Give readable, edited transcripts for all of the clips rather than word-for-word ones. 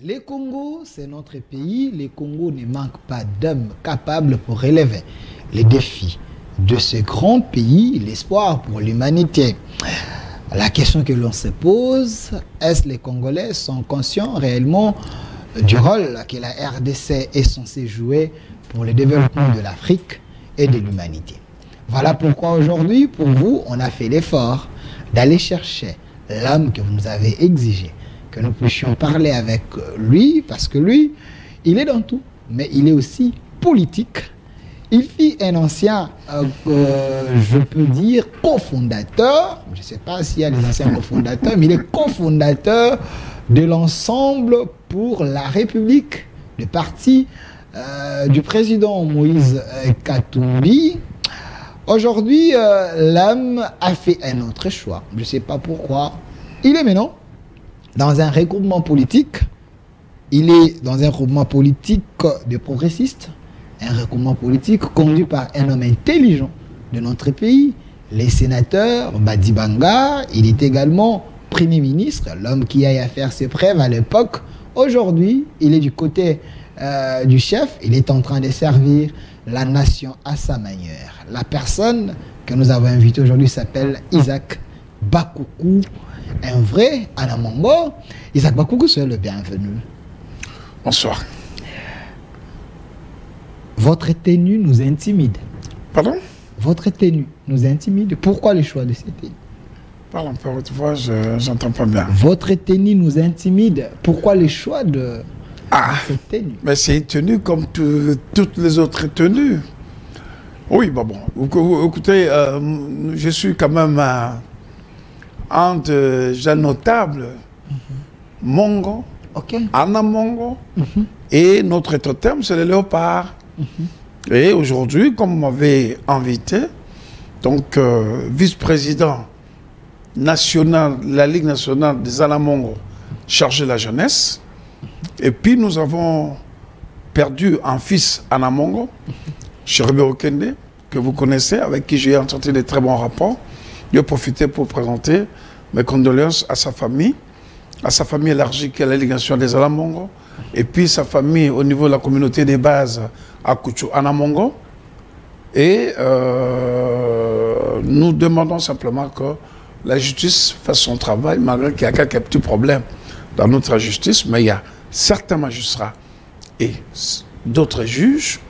Les Congos, c'est notre pays. Les Congos ne manquent pas d'hommes capables pour relever les défis de ce grand pays, l'espoir pour l'humanité. La question que l'on se pose, est-ce que les Congolais sont conscients réellement du rôle que la RDC est censée jouer pour le développement de l'Afrique et de l'humanité? Voilà pourquoi aujourd'hui, pour vous, on a fait l'effort d'aller chercher l'homme que vous nous avez exigé, que nous puissions parler avec lui, parce que lui, il est dans tout, mais il est aussi politique. Il fut un ancien, je peux dire, cofondateur, je ne sais pas s'il y a des anciens cofondateurs, mais il est cofondateur de l'ensemble pour la République, le parti du président Moïse Katumbi. Aujourd'hui, l'homme a fait un autre choix. Je ne sais pas pourquoi. Il est maintenant dans un regroupement politique. Il est dans un regroupement politique de progressistes. Un regroupement politique conduit par un homme intelligent de notre pays, les sénateurs Badibanga. Il est également Premier ministre, l'homme qui a faire ses preuves à l'époque. Aujourd'hui, il est du côté du chef. Il est en train de servir la nation à sa manière. La personne que nous avons invitée aujourd'hui s'appelle Isaac Bakoukou, un vrai Anamongo. Isaac Bakoukou, soyez le bienvenu. Bonsoir. Votre tenue nous intimide. Pardon? Votre tenue nous intimide. Pourquoi le choix de cette tenue? Parle un peu haute voix, j'entends pas bien. Votre tenue nous intimide. Pourquoi le choix de cette tenue? Mais c'est une tenue comme toutes les autres tenues. Oui, bon. Écoutez, je suis quand même un de jeunes notables, Mongo, Anamongo, et notre totem, c'est le léopard. Et aujourd'hui, comme vous m'avez invité, donc vice-président national de la Ligue nationale des Anamongo, chargé de la jeunesse, et puis nous avons perdu un fils Anamongo, Chérubé Okende, que vous connaissez, avec qui j'ai entretenu de très bons rapports. Je vais profiter pour présenter mes condoléances à sa famille élargie qui est la Ligue nationale des Anamongo, et puis sa famille au niveau de la communauté des bases à Kouchou Anamongo. Et nous demandons simplement que la justice fasse son travail, malgré qu'il y a quelques petits problèmes dans notre justice, mais il y a certains magistrats et d'autres juges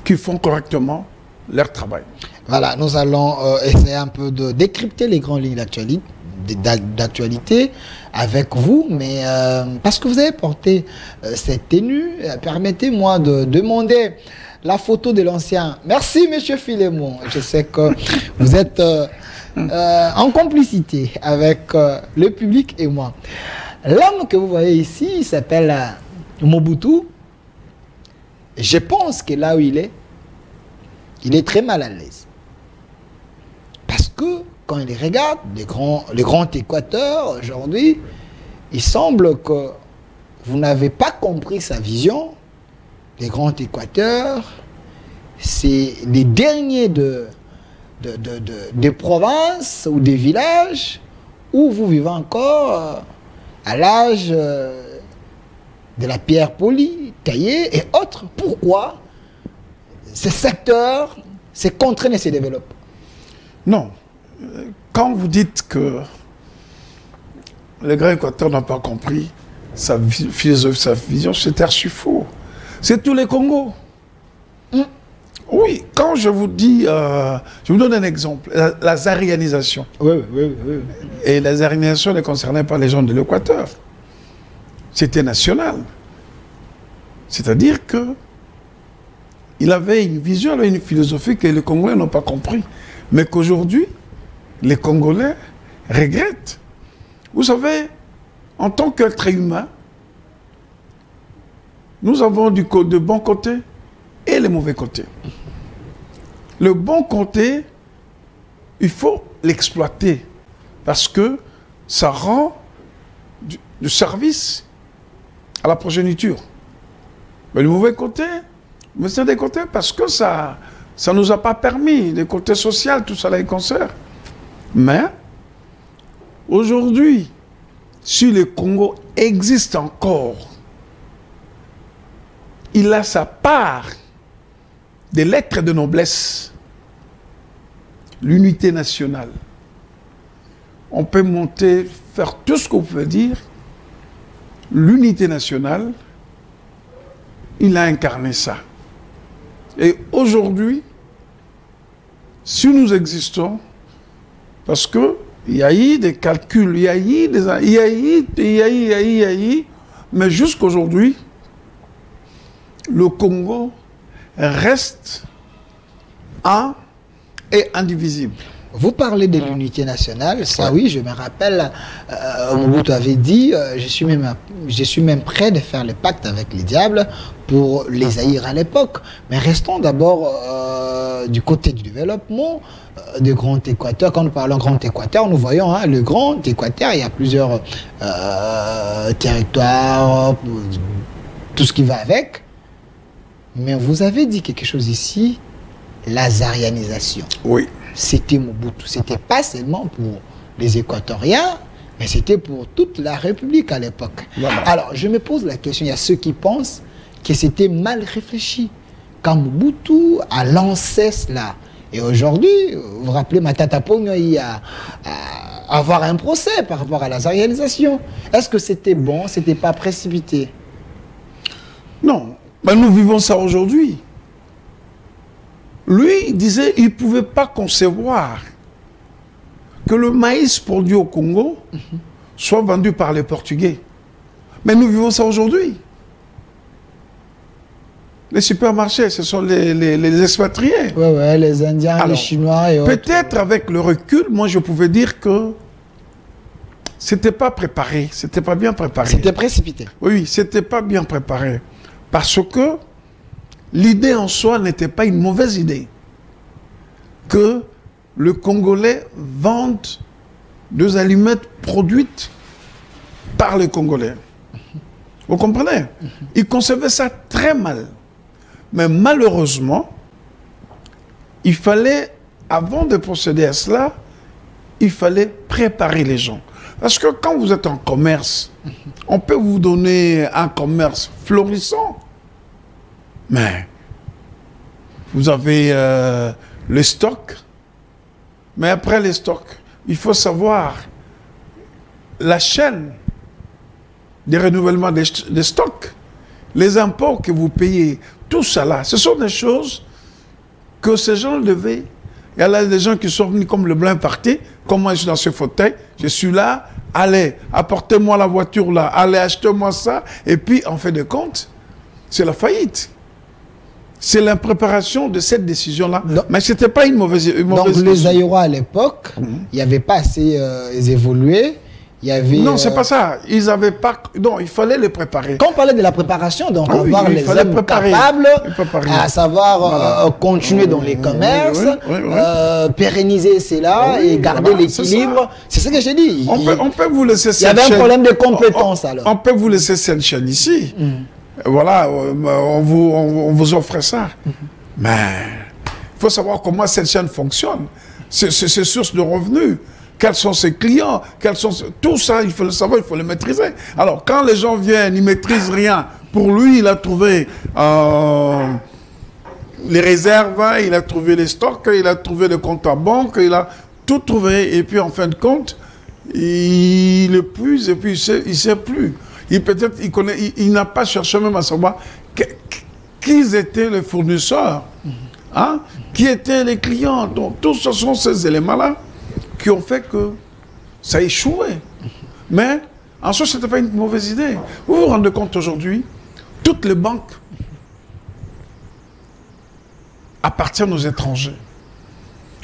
qui font correctement leur travail. Voilà, nous allons essayer un peu de décrypter les grandes lignes d'actualité avec vous, mais parce que vous avez porté cette tenue, permettez-moi de demander la photo de l'ancien. Merci, monsieur Philémon. Je sais que vous êtes en complicité avec le public et moi. L'homme que vous voyez ici, il s'appelle Mobutu. Je pense que là où il est très mal à l'aise. Parce que quand il regarde le grand Équateur aujourd'hui, il semble que vous n'avez pas compris sa vision. Le grand Équateur, c'est les derniers des provinces ou des villages où vous vivez encore à l'âge de la pierre polie, taillée et autres. Pourquoi ces secteurs, ces contrées ne se développent? Non. Quand vous dites que le grand Équateur n'a pas compris sa philosophie, sa vision, c'est archi faux. C'est tous les Congos. Oui, quand je vous dis, je vous donne un exemple, la zarianisation. Oui. Et la zarianisation ne concernait pas les gens de l'Équateur. C'était national. C'est-à-dire que il avait une vision, il avait une philosophie que les Congolais n'ont pas compris. Mais qu'aujourd'hui, les Congolais regrettent. Vous savez, en tant qu'être humain, nous avons de bons côtés et les mauvais côtés. Le bon côté, il faut l'exploiter parce que ça rend du service à la progéniture. Mais le mauvais côté, mais c'est des côtés parce que ça ne nous a pas permis, les côtés sociaux, tout ça, les concerts. Mais aujourd'hui, si le Congo existe encore il a sa part des lettres de noblesse. L'unité nationale. On peut monter, faire tout ce qu'on peut dire. L'unité nationale, il a incarné ça. Et aujourd'hui, si nous existons, parce que il y a eu des calculs, il y a eu, mais jusqu'aujourd'hui, le Congo reste un et indivisible. Vous parlez de l'unité nationale, ça oui, je me rappelle, Mobutu avait dit, je suis même prêt de faire le pacte avec les diables pour les haïr à l'époque. Mais restons d'abord du côté du développement du Grand Équateur. Quand nous parlons Grand Équateur, nous voyons le Grand Équateur, il y a plusieurs territoires, tout ce qui va avec. Mais vous avez dit quelque chose ici, la zarianisation. Oui. C'était Mobutu. C'était pas seulement pour les Équatoriens, mais c'était pour toute la République à l'époque. Voilà. Alors, je me pose la question, il y a ceux qui pensent que c'était mal réfléchi quand Mobutu a lancé cela. Et aujourd'hui, vous vous rappelez, Matata Ponyo, il y a avoir un procès par rapport à la zarianisation. Est-ce que c'était bon, c'était pas précipité? Non, ben nous vivons ça aujourd'hui. Lui, il disait qu'il ne pouvait pas concevoir que le maïs produit au Congo soit vendu par les Portugais. Mais nous vivons ça aujourd'hui. Les supermarchés, ce sont les expatriés. Oui, ouais, les Indiens, alors, les Chinois et autres. Peut-être avec le recul, moi je pouvais dire que c'était pas préparé, c'était pas bien préparé. C'était précipité. Oui, c'était pas bien préparé. Parce que l'idée en soi n'était pas une mauvaise idée. Que le Congolais vende des allumettes produites par les Congolais. Vous comprenez? Ils concevaient ça très mal. Mais malheureusement, il fallait, avant de procéder à cela, il fallait préparer les gens. Parce que quand vous êtes en commerce, on peut vous donner un commerce florissant. Mais vous avez le stock. Mais après les stocks, il faut savoir la chaîne des renouvellements des stocks, les impôts que vous payez, tout ça là, ce sont des choses que ces gens devaient. Il y a là des gens qui sont venus comme le blanc parti, comme moi je suis dans ce fauteuil, je suis là, allez, apportez-moi la voiture là, allez, achetez-moi ça, et puis en fin de compte, c'est la faillite. C'est l'impréparation de cette décision-là. Mais ce n'était pas une mauvaise donc décision. Les Aïrois à l'époque, il n'y avait pas assez évolué. Il y avait, non, c'est pas ça. Ils n'avaient pas. Non, il fallait les préparer. Quand on parlait de la préparation, donc oui, avoir les hommes capables, à savoir voilà. Continuer dans les commerces, pérenniser cela et garder l'équilibre. C'est ce que j'ai dit. On peut vous laisser cette chaîne. Il y avait un problème de compétences alors. On peut vous laisser cette chaîne ici. Voilà, on vous offre ça. Mais il faut savoir comment cette chaîne fonctionne. C'est source de revenus. Quels sont ses clients, tout ça, il faut le savoir, il faut le maîtriser. Alors, quand les gens viennent, ils ne maîtrisent rien. Pour lui, il a trouvé les réserves, il a trouvé les stocks, il a trouvé les comptes à banque, il a tout trouvé. Et puis, en fin de compte, il épuise et puis il ne sait plus. Peut-être il n'a pas cherché même à savoir qui étaient les fournisseurs, hein? Qui étaient les clients. Donc, tous ce sont ces éléments-là qui ont fait que ça a échoué. Mais en soi, ce n'était pas une mauvaise idée. Vous vous rendez compte aujourd'hui, toutes les banques appartiennent aux étrangers.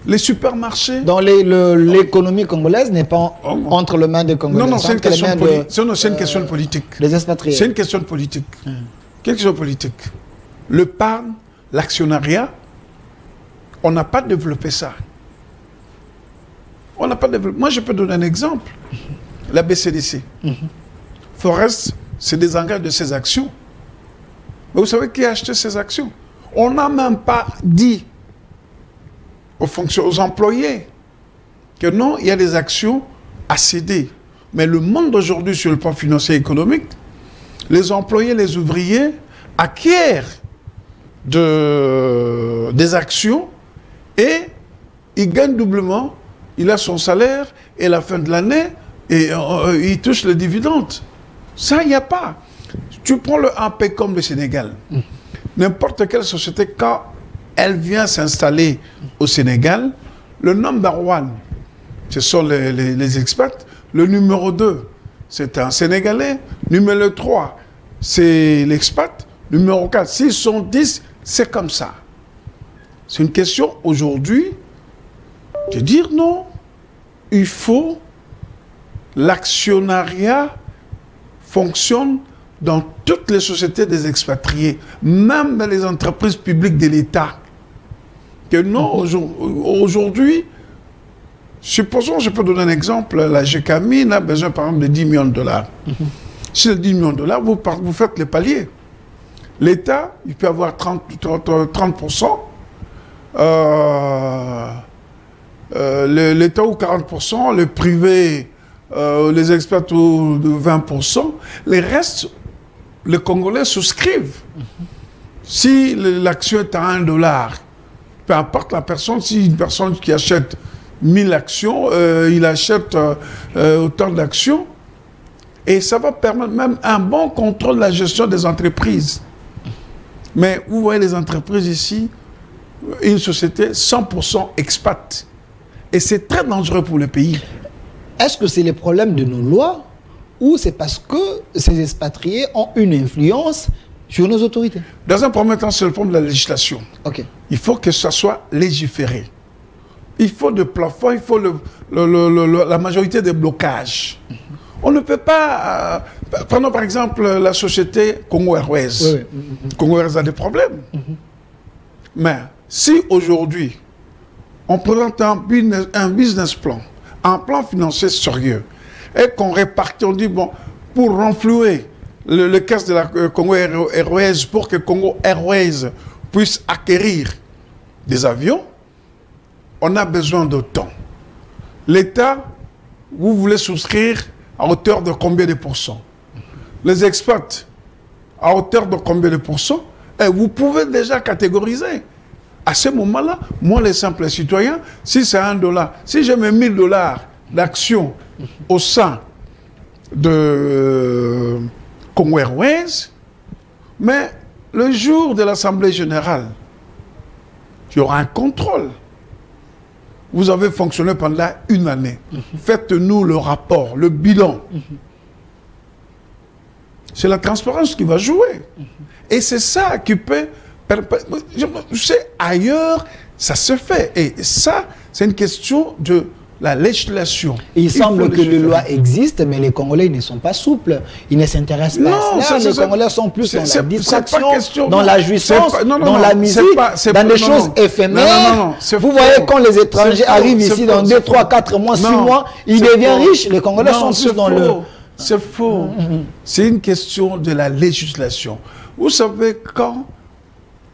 Les supermarchés... Donc l'économie congolaise n'est pas entre les mains des Congolais. Non, c'est une question de politique. Les expatriés. C'est une question de politique. Quelle question politique? Le PAN, l'actionnariat, on n'a pas développé ça. On n'a pas développé. Moi, je peux donner un exemple. La BCDC. Forest se désengage de ses actions. Mais vous savez qui a acheté ces actions? On n'a même pas dit aux employés que non, il y a des actions à céder. Mais le monde d'aujourd'hui, sur le plan financier et économique, les employés, les ouvriers acquiert des actions et il gagne doublement. Il a son salaire et à la fin de l'année, il touche les dividendes. Ça, il n'y a pas. Tu prends un pays comme le Sénégal. N'importe quelle société, quand elle vient s'installer au Sénégal, le number one, ce sont les expats. Le numéro 2, c'est un Sénégalais. Numéro 3, c'est l'expat. Numéro 4, s'ils sont 10, c'est comme ça. C'est une question aujourd'hui de dire non. Il faut l'actionnariat fonctionne dans toutes les sociétés des expatriés, même dans les entreprises publiques de l'État. Que non, aujourd'hui, supposons, je peux donner un exemple, la GKMI a besoin par exemple de 10 millions de dollars. Si les 10 millions de dollars, vous faites les paliers. L'État, il peut avoir 30%, l'État ou 40%, le privé, les experts ou 20%. Les restes, les Congolais souscrivent. Si l'action est à $1, peu importe la personne, si une personne qui achète 1000 actions, il achète autant d'actions, et ça va permettre même un bon contrôle de la gestion des entreprises. Mais vous voyez les entreprises ici, une société 100% expat. Et c'est très dangereux pour le pays. Est-ce que c'est le problème de nos lois ou c'est parce que ces expatriés ont une influence sur nos autorités? Dans un premier temps, c'est le problème de la législation. Okay. Il faut que ça soit légiféré. Il faut des plafonds, il faut la majorité des blocages. On ne peut pas... prenons par exemple la société Congo Airways. Oui. Congo Airways a des problèmes. Mais si aujourd'hui, on présente un business plan, un plan financier sérieux, et qu'on répartit, on dit, bon, pour renflouer le caisse de la Congo Airways, pour que Congo Airways puisse acquérir des avions, on a besoin de temps. L'État, vous voulez souscrire à hauteur de combien de pourcents? Les experts, à hauteur de combien de pourcents? Et vous pouvez déjà catégoriser. À ce moment-là, moi, les simples citoyens, si c'est $1, si je mets $1000 d'actions au sein de Congo Airways, mais le jour de l'Assemblée générale, il y aura un contrôle. Vous avez fonctionné pendant une année. Faites-nous le rapport, le bilan. C'est la transparence qui va jouer. Et c'est ça qui peut... Je sais, ailleurs, ça se fait. Et ça, c'est une question de la législation. Il semble que les lois existent, mais les Congolais ne sont pas souples. Ils ne s'intéressent pas à cela. Les Congolais sont plus dans la distraction, dans la jouissance, dans la musique, dans des choses éphémères. Vous voyez, quand les étrangers arrivent ici dans 2, 3, 4 mois, 6 mois, ils deviennent riches. Les Congolais sont plus dans le... C'est faux. C'est une question de la législation. Vous savez, quand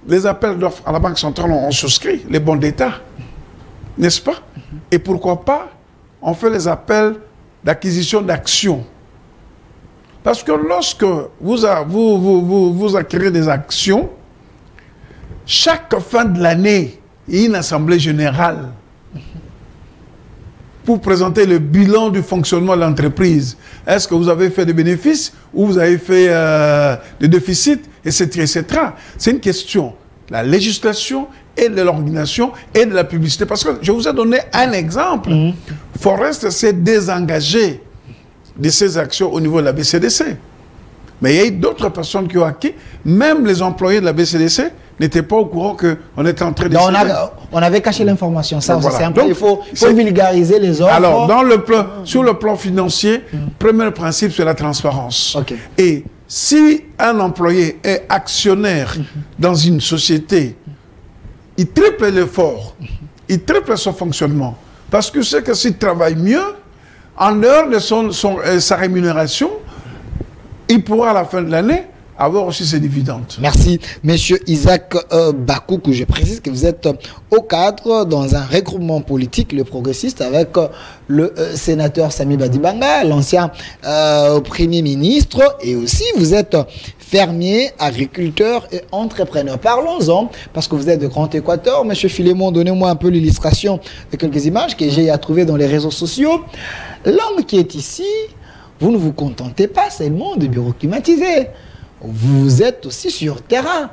les appels d'offres à la Banque centrale ont souscrit les bons d'État, n'est-ce pas? Et pourquoi pas, on fait les appels d'acquisition d'actions. Parce que lorsque vous acquérez des actions, chaque fin de l'année, il y a une assemblée générale pour présenter le bilan du fonctionnement de l'entreprise. Est-ce que vous avez fait des bénéfices ou vous avez fait des déficits, etc., etc. C'est une question de la législation et de l'organisation et de la publicité. Parce que je vous ai donné un exemple. Forest s'est désengagé de ses actions au niveau de la BCDC. Mais il y a eu d'autres personnes qui ont acquis. Même les employés de la BCDC n'étaient pas au courant qu'on était en train de... On avait caché l'information. Ça, voilà. Donc, il faut vulgariser les offres. Alors, sur le plan financier, premier principe, c'est la transparence. Okay. Et si un employé est actionnaire dans une société, il triple l'effort, il triple son fonctionnement. Parce que c'est que s'il travaille mieux, en dehors de sa rémunération, il pourra à la fin de l'année avoir aussi ses dividendes. Merci, Monsieur Isaac Bakoukou. Je précise que vous êtes au cadre dans un regroupement politique, le progressiste, avec le sénateur Sami Badibanga, l'ancien Premier ministre, et aussi vous êtes fermier, agriculteur et entrepreneur. Parlons-en, parce que vous êtes de Grand Équateur. Monsieur Philémon, donnez-moi un peu l'illustration de quelques images que j'ai à trouver dans les réseaux sociaux. L'homme qui est ici, vous ne vous contentez pas seulement de bureaux climatisés. Vous êtes aussi sur terrain.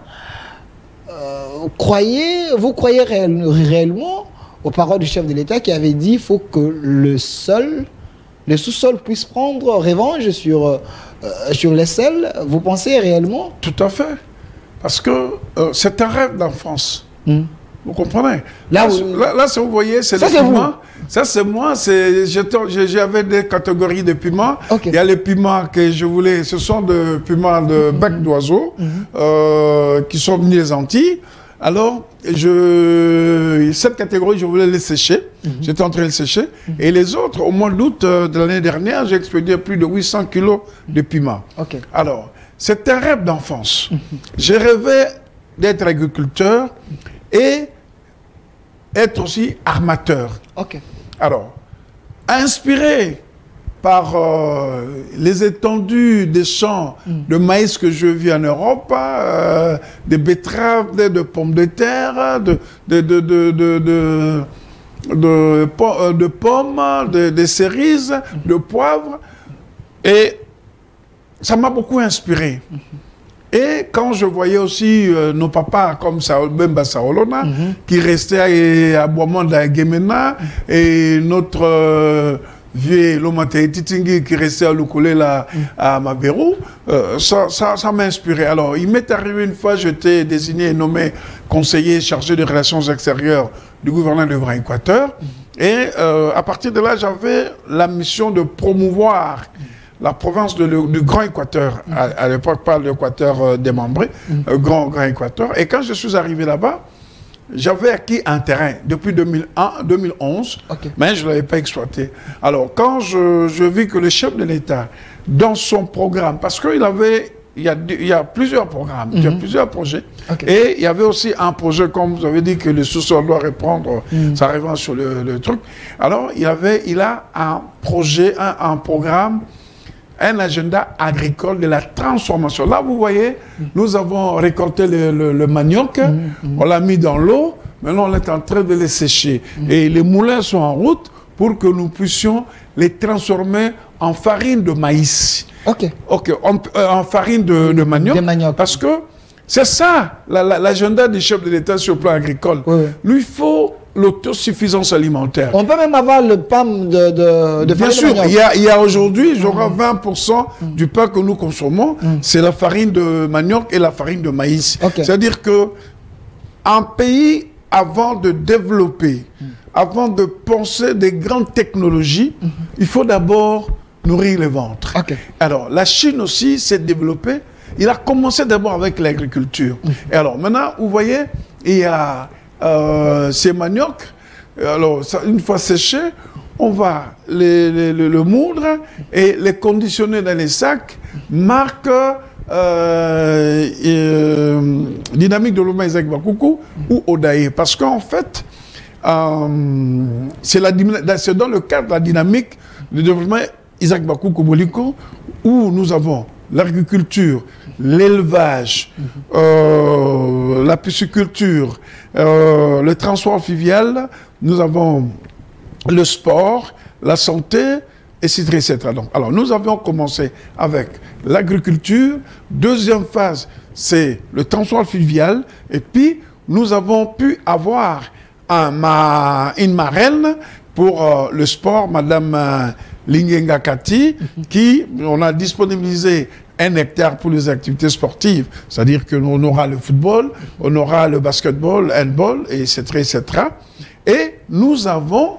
Vous croyez réellement aux paroles du chef de l'État qui avait dit qu'il faut que le sous-sol puisse prendre revanche sur les sols? Vous pensez réellement? Tout à fait. Parce que c'est un rêve d'enfance. Vous comprenez? Là, vous voyez, c'est le piment. Ça, c'est moi. J'avais des catégories de piments. Okay. Il y a les piments que je voulais. Ce sont des piments de bec d'oiseau qui sont venus des Antilles. Alors, cette catégorie, je voulais les sécher. J'étais en train de les sécher. Et les autres, au mois d'août de l'année dernière, j'ai expédié plus de 800 kilos de piments. Okay. Alors, c'est un rêve d'enfance. J'ai rêvé d'être agriculteur et être aussi armateur. Okay. Alors, inspiré par les étendues des champs de maïs que je vis en Europe, des betteraves, de pommes de terre, de pommes, de cerises, de poivres, et ça m'a beaucoup inspiré. Et quand je voyais aussi nos papas comme Bemba Saolona, qui restaient à Boamanda Gemena, et notre vieux Lomate Titingi qui restait à Lukule à Mabérou, ça m'a inspiré. Alors, il m'est arrivé une fois, j'étais désigné et nommé conseiller chargé des relations extérieures du gouvernement de Grand Équateur. Et à partir de là, j'avais la mission de promouvoir la province du Grand Équateur, à l'époque pas l'Équateur démembré, Grand Équateur. Et quand je suis arrivé là-bas, j'avais acquis un terrain depuis 2011, mais je ne l'avais pas exploité. Alors, quand je vis que le chef de l'État, dans son programme, parce qu'il y a plusieurs programmes, il y a plusieurs projets, et il y avait aussi un projet, comme vous avez dit, que le sous-sol doit reprendre sa revanche sur le truc. Alors, il a un projet, un programme, un agenda agricole de la transformation. Là, vous voyez, nous avons récolté le manioc, on l'a mis dans l'eau, maintenant on est en train de les sécher. Et les moulins sont en route pour que nous puissions les transformer en farine de maïs. En farine de manioc. Parce que c'est ça, l'agenda du chef de l'État sur le plan agricole. Lui, il faut l'autosuffisance alimentaire. On peut même avoir le PAM de bien sûr, il y a aujourd'hui, j'aurai 20% du pain que nous consommons, c'est la farine de manioc et la farine de maïs. C'est-à-dire que un pays, avant de développer, avant de penser des grandes technologies, il faut d'abord nourrir le ventre. Alors, la Chine aussi s'est développée. Il a commencé d'abord avec l'agriculture. Et alors, maintenant, vous voyez, il y a ces maniocs, alors une fois séchés, on va le moudre et les conditionner dans les sacs, marque dynamique de l'Oma Isaac Bakoukou ou Odaye. Parce qu'en fait, c'est dans le cadre de la dynamique de développement Isaac Bakoukou Boliko où nous avons l'agriculture, l'élevage, la pisciculture, le transport fluvial, nous avons le sport, la santé, etc. Donc, alors, nous avions commencé avec l'agriculture. Deuxième phase, c'est le transport fluvial. Et puis, nous avons pu avoir une marraine pour le sport, Madame Lingenga Kati, on a disponibilisé 1 hectare pour les activités sportives. C'est-à-dire qu'on aura le football, on aura le basketball, handball, etc., etc. Et nous avons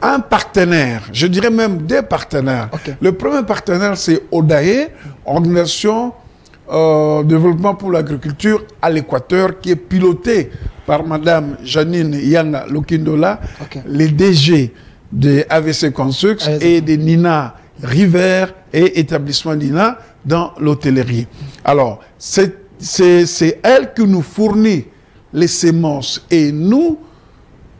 un partenaire, je dirais même des partenaires. Le premier partenaire, c'est Odaye, Organisation Développement pour l'agriculture à l'Équateur, qui est pilotée par Madame Janine Yanga Lokindola, les DG de AVC Construx et de Nina River et établissement d'INA dans l'hôtellerie. Alors, c'est elle qui nous fournit les semences et nous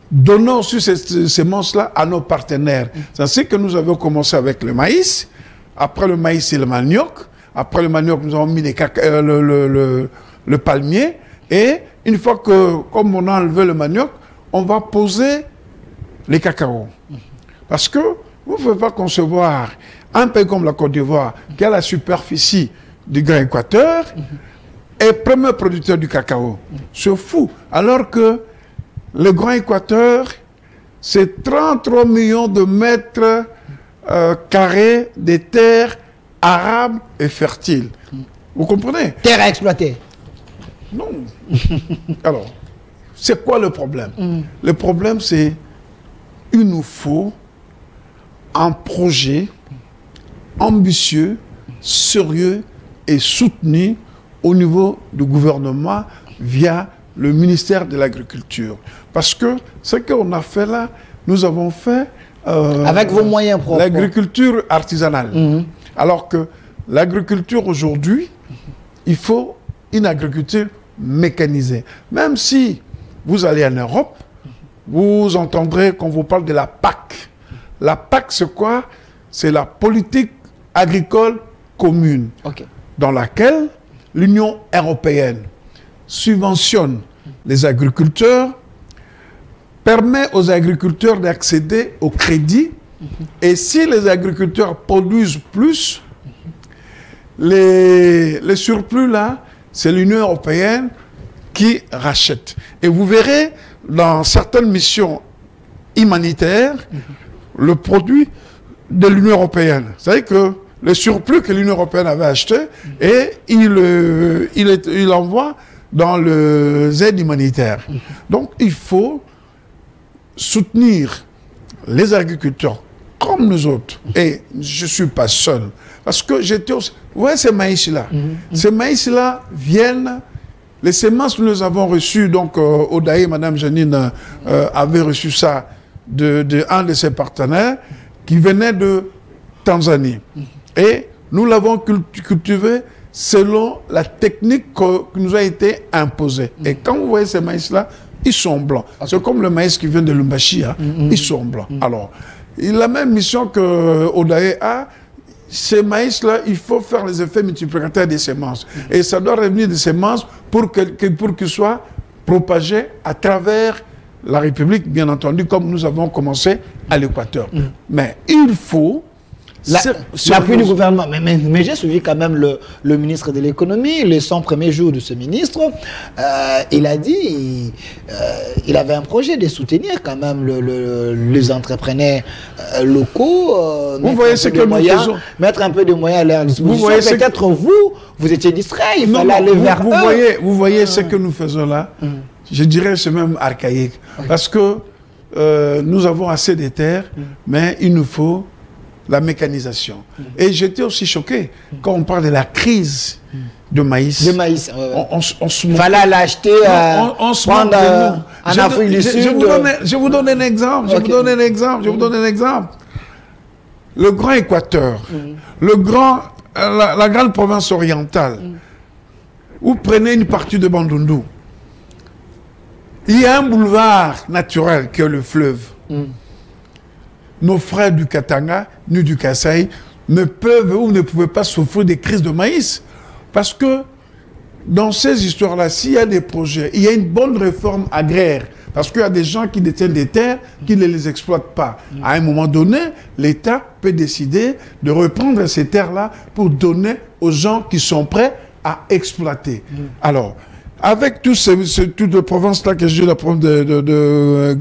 donnons sur ces semences-là à nos partenaires. C'est ainsi que nous avons commencé avec le maïs. Après le maïs, c'est le manioc. Après le manioc, nous avons mis le palmier. Et une fois que, comme on a enlevé le manioc, on va poser les cacao. Parce que vous ne pouvez pas concevoir un pays comme la Côte d'Ivoire, qui a la superficie du Grand Équateur, est premier producteur du cacao. C'est fou. Alors que le Grand Équateur, c'est 33 millions de mètres carrés de terres arables et fertiles. Vous comprenez? Terre à exploiter. Non. Alors, c'est quoi le problème? Le problème, c'est qu'il nous faut un projet ambitieux, sérieux et soutenu au niveau du gouvernement via le ministère de l'Agriculture. Parce que ce qu'on a fait là, nous avons fait... avec vos moyens propres. L'agriculture artisanale. Alors que l'agriculture aujourd'hui, il faut une agriculture mécanisée. Même si vous allez en Europe, vous entendrez qu'on vous parle de la PAC. La PAC, c'est quoi? C'est la politique agricole commune, dans laquelle l'Union européenne subventionne les agriculteurs, permet aux agriculteurs d'accéder au crédit, et si les agriculteurs produisent plus, les surplus là, c'est l'Union européenne qui rachète. Et vous verrez, dans certaines missions humanitaires, le produit de l'Union européenne. Vous savez que le surplus que l'Union européenne avait acheté, et il envoie dans les aides humanitaires. Donc, il faut soutenir les agriculteurs comme nous autres. Et je ne suis pas seul. Parce que j'étais aussi... Vous voyez ces maïs-là? Ces maïs-là viennent... Les semences que nous avons reçues, donc Odaï, Madame Janine avait reçu ça de un de ses partenaires qui venait de Tanzanie. Et nous l'avons cultivé selon la technique qui nous a été imposée. Et quand vous voyez ces maïs-là, ils sont blancs. C'est comme le maïs qui vient de Lumbashi, hein? Ils sont blancs. Alors, il a la même mission que Odaï a. Ces maïs-là, il faut faire les effets multiplicateurs des semences. Et ça doit revenir des semences pour qu'ils soient propagés à travers la République, bien entendu, comme nous avons commencé à l'Équateur. Mais il faut... L'appui du gouvernement. Mais j'ai suivi quand même le ministre de l'économie, les 100 premiers jours de ce ministre. Il a dit il avait un projet de soutenir quand même les entrepreneurs locaux. Vous voyez ce que nous faisons. Mettre un peu de moyens à leur disposition. Peut-être vous étiez distrait, il fallait aller vers eux. Vous voyez ce que nous faisons là. Je dirais c'est même archaïque. Parce que nous avons assez de terres, mais il nous faut la mécanisation. Et j'étais aussi choqué quand on parle de la crise de maïs. De maïs. On se fallait l'acheter en Afrique du Sud. Je vous donne un exemple. Je vous donne un exemple. Le Grand Équateur, la grande province orientale, vous prenez une partie de Bandundu. Il y a un boulevard naturel qui est le fleuve. Nos frères du Katanga, ni du Kasaï, ne peuvent ou ne pouvaient pas souffrir des crises de maïs. Parce que dans ces histoires-là, s'il y a des projets, il y a une bonne réforme agraire. Parce qu'il y a des gens qui détiennent des terres, qui ne les exploitent pas. À un moment donné, l'État peut décider de reprendre ces terres-là pour donner aux gens qui sont prêts à exploiter. Alors, avec toutes les provinces-là que j'ai, la province de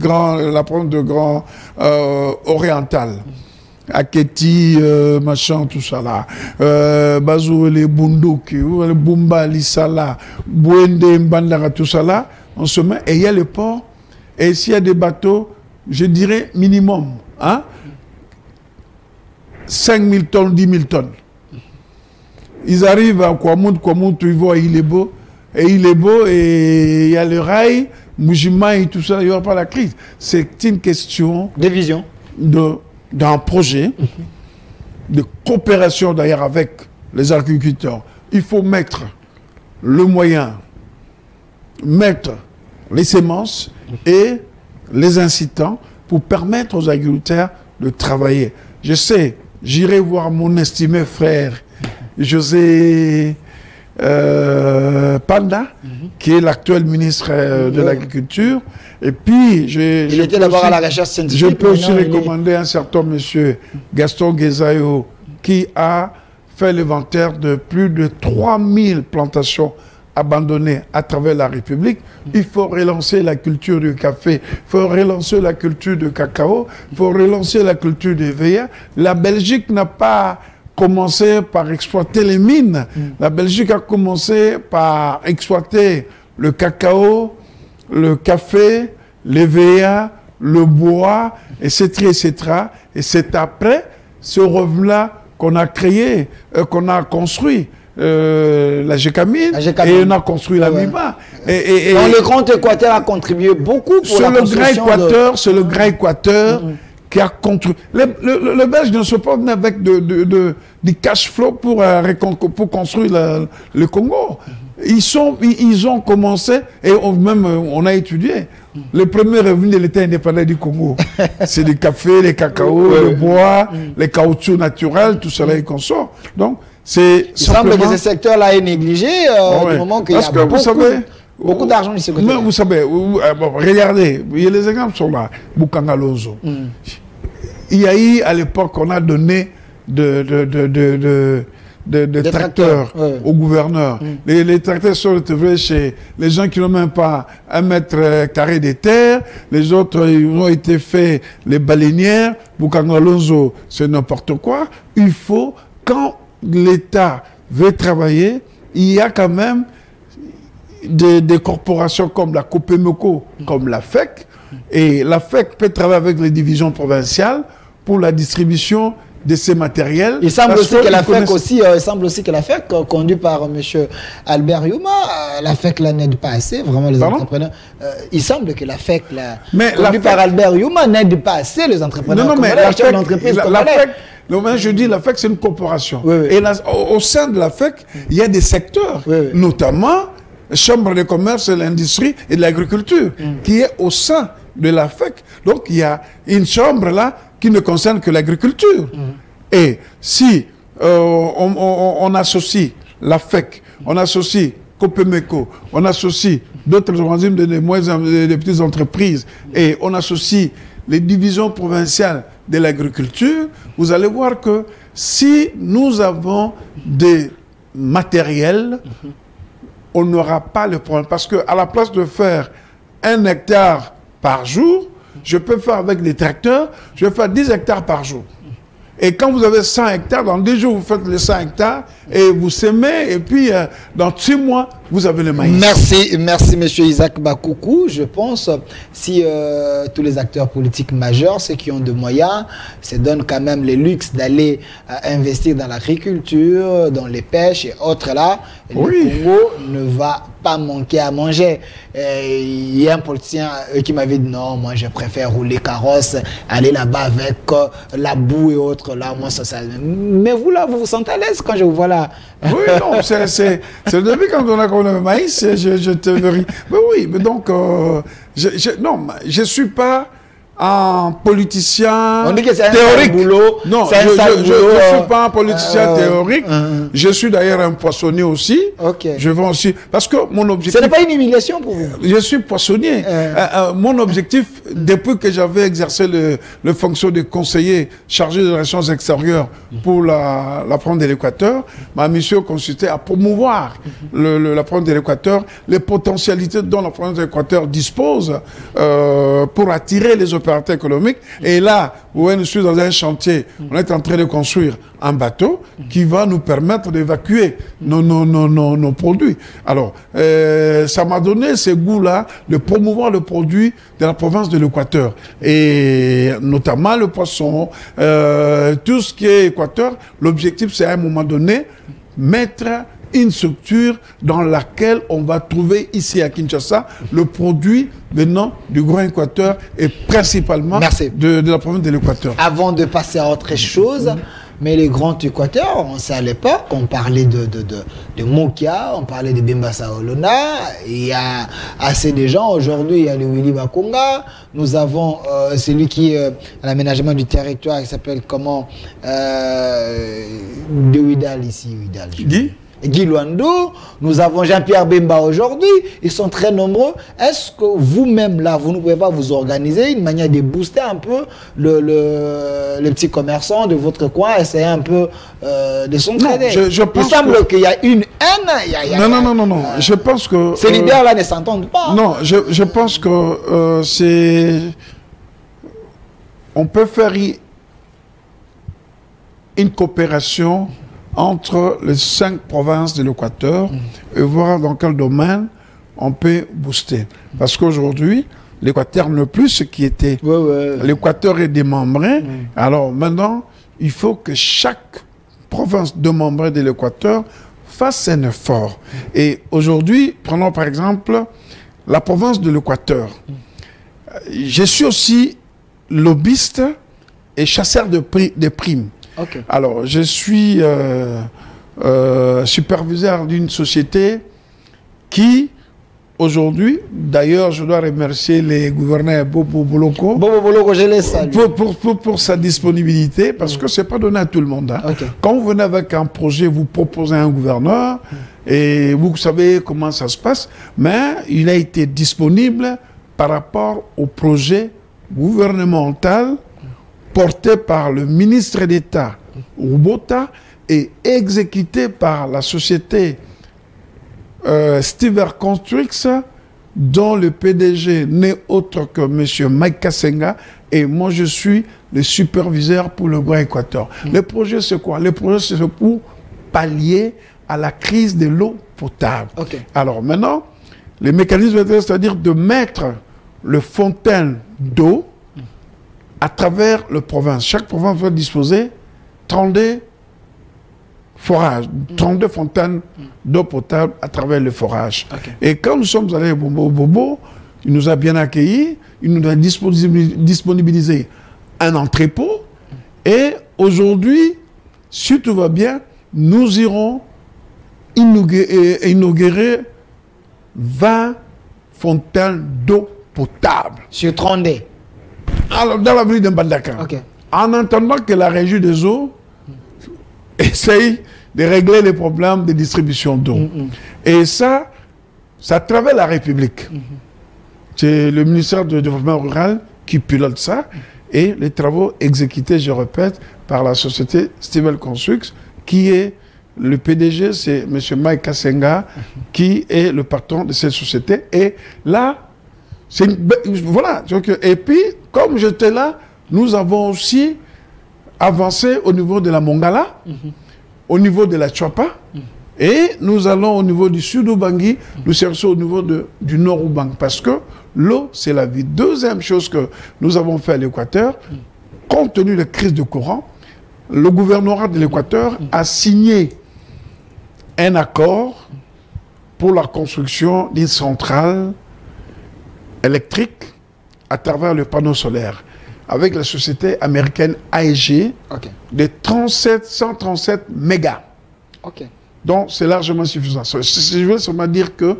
Grand Oriental, Aketi, machin, tout ça là, Bazou, les Bunduki, les Bumba, Lissala, Bouende, Mbandara, tout ça là, on se met, et il y a le port, et s'il y a des bateaux, je dirais minimum, hein, 5 000 tonnes, 10 000 tonnes. Ils arrivent à Kwamut, ils vont à Ilebo, et il est beau, et il y a le rail, Mujima et tout ça, il n'y aura pas la crise. C'est une question... de vision. D'un projet de coopération d'ailleurs avec les agriculteurs. Il faut mettre le moyen, mettre les semences et les incitants pour permettre aux agriculteurs de travailler. Je sais, j'irai voir mon estimé frère José Panda, qui est l'actuel ministre de l'Agriculture. Et puis, il était d'abord à la recherche scientifique. Je peux aussi recommander un certain monsieur, Gaston Guézayo, qui a fait l'inventaire de plus de 3000 plantations abandonnées à travers la République. Il faut relancer la culture du café, il faut relancer la culture du cacao, il faut relancer la culture des veillères. La Belgique n'a pas commencé par exploiter les mines. La Belgique a commencé par exploiter le cacao, le café, les veillères, le bois, etc., etc. Et c'est après ce revenu-là qu'on a créé, qu'on a construit la GECAMINE, et on a construit la MIBA. Donc le Grand Équateur a contribué beaucoup pour la construction C'est le Grand Équateur qui a construit. Le Belge ne se pas avec du cash flow pour construire le Congo. Ils ont commencé, et on a étudié. Les premiers revenus de l'État indépendant du Congo, c'est du café, les cacao, le bois, les caoutchoucs naturels, tout cela est consort. Donc, il semble que ce secteur-là est négligé du moment qu'il y a beaucoup d'argent de ce côté. Vous savez, regardez, les exemples sont là. Bukanga Lozo. Il y a eu, à l'époque, on a donné des tracteurs au gouverneur. Les tracteurs sont retrouvés chez les gens qui n'ont même pas 1 mètre carré de terre. Les autres, ils ont été faits les baleinières. Bukanga Lozo, c'est n'importe quoi. Il faut, quand l'État veut travailler, il y a quand même des corporations comme la Copemeco, comme la FEC. Et la FEC peut travailler avec les divisions provinciales pour la distribution de ces matériels. Il semble aussi que la FEC, conduite par M. Albert Youma, la FEC n'aide pas assez, vraiment les entrepreneurs. Il semble que la FEC, conduite par Albert Youma, n'aide pas assez les entrepreneurs. Non, mais la FEC, je dis, la FEC, c'est une corporation. Et au sein de la FEC, il y a des secteurs, notamment Chambre de commerce, de l'industrie et de l'agriculture, qui est au sein de la FEC. Donc, il y a une chambre là qui ne concerne que l'agriculture. Et si on associe la FEC, on associe Copemeco, on associe d'autres organismes de petites entreprises, et on associe les divisions provinciales de l'agriculture, vous allez voir que si nous avons des matériels, on n'aura pas le problème. Parce qu'à la place de faire 1 hectare par jour, je peux faire avec des tracteurs, je vais faire 10 hectares par jour. Et quand vous avez 100 hectares, dans 2 jours, vous faites les 100 hectares et vous semez, et puis dans 6 mois, vous avez le maïs. Merci M. Isaac Bakoukou. Je pense si tous les acteurs politiques majeurs, ceux qui ont de moyens, se donnent quand même le luxe d'aller investir dans l'agriculture, dans les pêches et autres là, le Congo ne va pas manquer à manger. Il y a un politicien qui m'avait dit non, moi je préfère rouler carrosse, aller là-bas avec la boue et autres là, moi ça. Mais vous là, vous vous sentez à l'aise quand je vous vois là? Oui, non, c'est depuis quand on a connu le maïs, je te vérifie. Mais oui, mais donc, je ne suis pas un politicien théorique. Non, je ne suis pas un politicien théorique. Je suis d'ailleurs un poissonnier aussi. Je vais aussi. Parce que mon objectif. Ce n'est pas une humiliation pour vous. Je suis poissonnier. Mon objectif, depuis que j'avais exercé le fonction de conseiller chargé des relations extérieures pour la province de l'Équateur, ma mission consistait à promouvoir la province de l'Équateur, les potentialités dont la province de l'Équateur dispose pour attirer les opérateurs économiques. Et là, où je suis dans un chantier, on est en train de construire un bateau qui va nous permettre d'évacuer nos produits. Alors, ça m'a donné ce goût-là de promouvoir le produit de la province de l'Équateur. Et notamment le poisson, tout ce qui est Équateur, l'objectif c'est à un moment donné mettre une structure dans laquelle on va trouver ici à Kinshasa le produit venant du Grand Équateur et principalement de la province de l'Équateur. Avant de passer à autre chose, Mais les grands Équateurs, on sait à l'époque, on parlait de Mokia, on parlait de Bimbassa Olona, il y a assez de gens. Aujourd'hui, il y a le Willy Bakonga, nous avons celui qui à l'aménagement du territoire, qui s'appelle comment de Ouidal ici, Ouidal. Guy Luando, nous avons Jean-Pierre Bemba aujourd'hui, ils sont très nombreux. Est-ce que vous-même là, vous ne pouvez pas vous organiser une manière de booster un peu les petits commerçants de votre coin, essayer un peu de s'entraider? Il semble qu'il y a une haine. Non. Je pense que ces leaders-là ne s'entendent pas. Non, je pense que on peut faire une coopération entre les 5 provinces de l'Équateur et voir dans quel domaine on peut booster. Parce qu'aujourd'hui, l'Équateur n'est plus ce qui était. L'Équateur est démembré. Alors maintenant, il faut que chaque province démembrée de l'Équateur fasse un effort. Et aujourd'hui, prenons par exemple la province de l'Équateur. Je suis aussi lobbyiste et chasseur de primes. Okay. Alors, je suis superviseur d'une société qui, aujourd'hui, d'ailleurs, je dois remercier les gouverneurs Bobo Boloko. Bobo Boloko, je les salue. Pour sa disponibilité, parce que ce n'est pas donné à tout le monde. Hein. Okay. Quand vous venez avec un projet, vous proposez un gouverneur, et vous savez comment ça se passe, mais il a été disponible par rapport au projet gouvernemental porté par le ministre d'État Ubota et exécuté par la société Stever Constructs, dont le PDG n'est autre que M. Mike Kassenga, et moi je suis le superviseur pour le Grand Équateur. Le projet c'est quoi? Le projet c'est pour pallier à la crise de l'eau potable. Okay. Alors maintenant, les mécanismes, c'est-à-dire de mettre le fontaine d'eau à travers le province. Chaque province va disposer 32 forages, 32 fontaines d'eau potable à travers le forage. Okay. Et quand nous sommes allés à Bobo, il nous a bien accueillis, il nous a disponibilisé un entrepôt. Et aujourd'hui, si tout va bien, nous irons inaugurer 20 fontaines d'eau potable. Sur 32. Alors, dans la ville de Mbandaka. Okay. En attendant que la régie des eaux essaye de régler les problèmes de distribution d'eau. Et ça travers la République. C'est le ministère du Développement rural qui pilote ça. Et les travaux exécutés, je répète, par la société Stever Constructs, qui est le PDG, c'est M. Mike Kassenga, qui est le patron de cette société. Et là, voilà. Et puis, comme j'étais là, nous avons aussi avancé au niveau de la Mongala, au niveau de la Chouapa, et nous allons au niveau du Sud-Oubangi, nous cherchons au niveau du Nord-Oubangi, parce que l'eau, c'est la vie. Deuxième chose que nous avons fait à l'Équateur, compte tenu de la crise de courant, le gouvernorat de l'Équateur a signé un accord pour la construction d'une centrale électrique à travers le panneau solaire avec la société américaine AEG de 137 mégas. Donc c'est largement suffisant. Je veux seulement dire que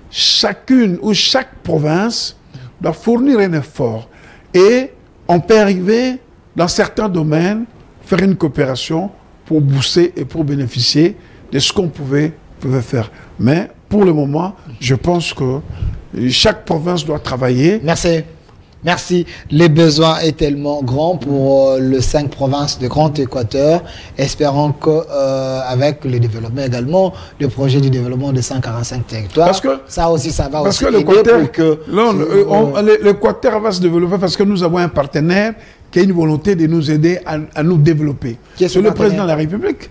chacune ou chaque province doit fournir un effort et on peut arriver dans certains domaines faire une coopération pour booster et pour bénéficier de ce qu'on pouvait faire. Mais pour le moment, je pense que chaque province doit travailler. Merci. Merci. Les besoins est tellement grand pour les 5 provinces de Grand Équateur. Espérons que avec le développement également, le projet du développement de 145 territoires, parce que, ça aussi, ça va aussi aider pour que... L'Équateur va se développer parce que nous avons un partenaire qui a une volonté de nous aider à nous développer. C'est le président de la République.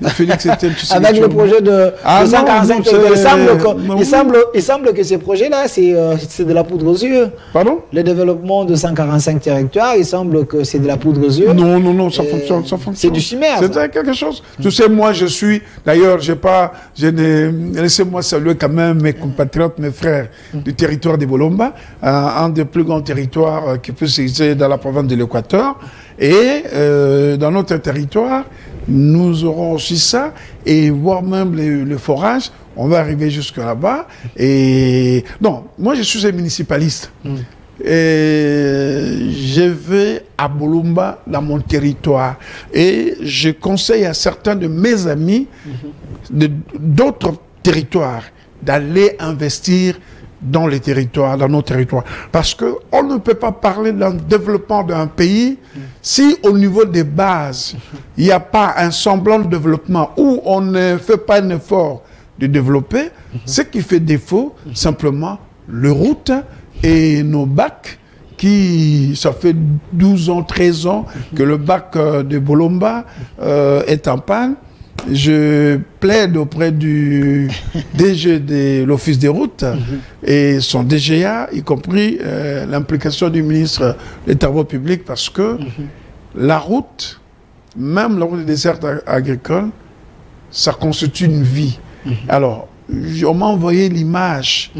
Félix avec le projet de 145 territoires, il semble que ce projet-là, c'est de la poudre aux yeux. Pardon? Le développement de 145 territoires, il semble que c'est de la poudre aux yeux. Non, ça fonctionne. C'est du chimère. C'est quelque chose. Tu sais, moi, je suis... D'ailleurs, laissez-moi saluer quand même mes compatriotes, mes frères du territoire de Bolomba, un des plus grands territoires qui peut s'exercer dans la province de l'Équateur. l'Équateur. Et dans notre territoire, nous aurons aussi ça, et voire même le forage, on va arriver jusque là-bas. Et non, moi je suis un municipaliste. Et je vais à Bolumba, dans mon territoire, et je conseille à certains de mes amis d'autres territoires d'aller investir dans les territoires, dans nos territoires. Parce qu'on ne peut pas parler d'un développement d'un pays si au niveau des bases, il n'y a pas un semblant de développement, où on ne fait pas un effort de développer. Ce qui fait défaut, simplement, les routes et nos bacs, qui, ça fait 12 ans, 13 ans que le bac de Bolomba est en panne. Je plaide auprès du DG de l'Office des routes et son DGA, y compris l'implication du ministre des Travaux publics, parce que la route, même la route des desserts agricoles, ça constitue une vie. Alors, on m'a envoyé l'image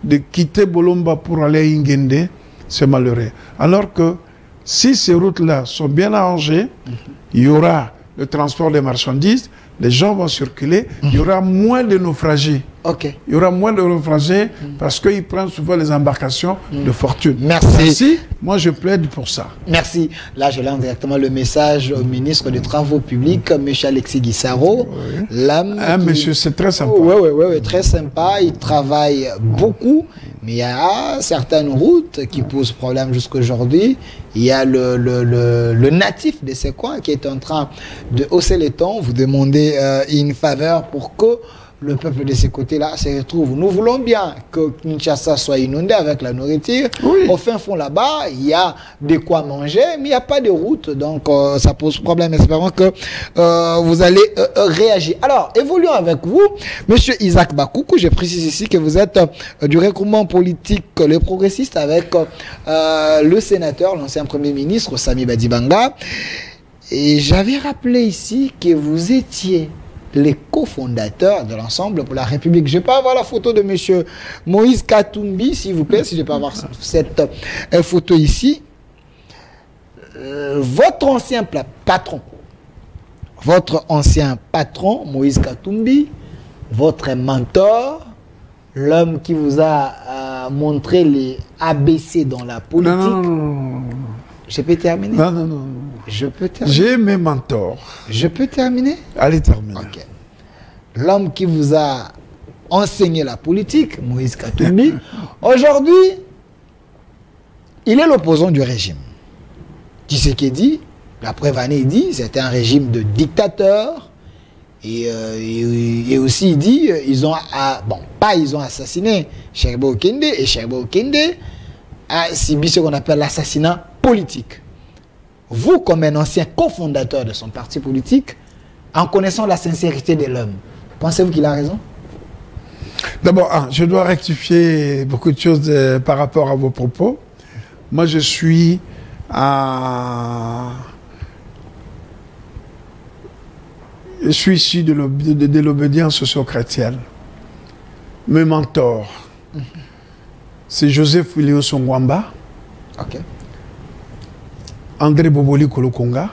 de quitter Bolomba pour aller à Ingende, c'est malheureux. Alors que si ces routes-là sont bien arrangées, il y aura le transport des marchandises, les gens vont circuler, il y aura moins de naufragés. Il y aura moins de naufragés parce qu'ils prennent souvent les embarcations de fortune. Merci. Moi, je plaide pour ça. Merci. Là, je lance directement le message au ministre des Travaux publics, M. Alexis Guissaro. Monsieur, c'est très sympa. Oui, très sympa. Il travaille beaucoup, mais il y a certaines routes qui posent problème jusqu'aujourd'hui. Il y a le natif de ces coins qui est en train de hausser les tons. Vous demandez une faveur pour que le peuple de ces côtés-là se retrouve. Nous voulons bien que Kinshasa soit inondé avec la nourriture. Au fin fond là-bas, il y a de quoi manger, mais il n'y a pas de route. Donc, ça pose problème. Espérons que vous allez réagir. Alors, évoluons avec vous. Monsieur Isaac Bakoukou, je précise ici que vous êtes du regroupement politique Les Progressistes avec le sénateur, l'ancien Premier ministre, Sami Badibanga. Et j'avais rappelé ici que vous étiez les cofondateurs de l'Ensemble pour la République. Je peux avoir la photo de monsieur Moïse Katumbi, s'il vous plaît, si je peux avoir cette photo ici. Votre ancien patron, Moïse Katumbi, votre mentor, l'homme qui vous a montré les ABC dans la politique. Non. Je peux terminer? Non. Je peux terminer. J'ai mes mentors. Je peux terminer? Allez, terminer. Ok. L'homme qui vous a enseigné la politique, Moïse Katumbi, aujourd'hui, il est l'opposant du régime. Tshisekedi, après Vané dit, c'était un régime de dictateurs. Et aussi, il dit, ils ont assassiné Cheikh Okende, et Cheikh Okende a subi ce qu'on appelle l'assassinat politique. Vous, comme un ancien cofondateur de son parti politique, en connaissant la sincérité de l'homme, pensez-vous qu'il a raison? D'abord, je dois rectifier beaucoup de choses par rapport à vos propos. Moi, je suis issu de l'obédience socio-chrétienne. Mes mentors, c'est Joseph William Songwamba, André Boboli Kolokonga,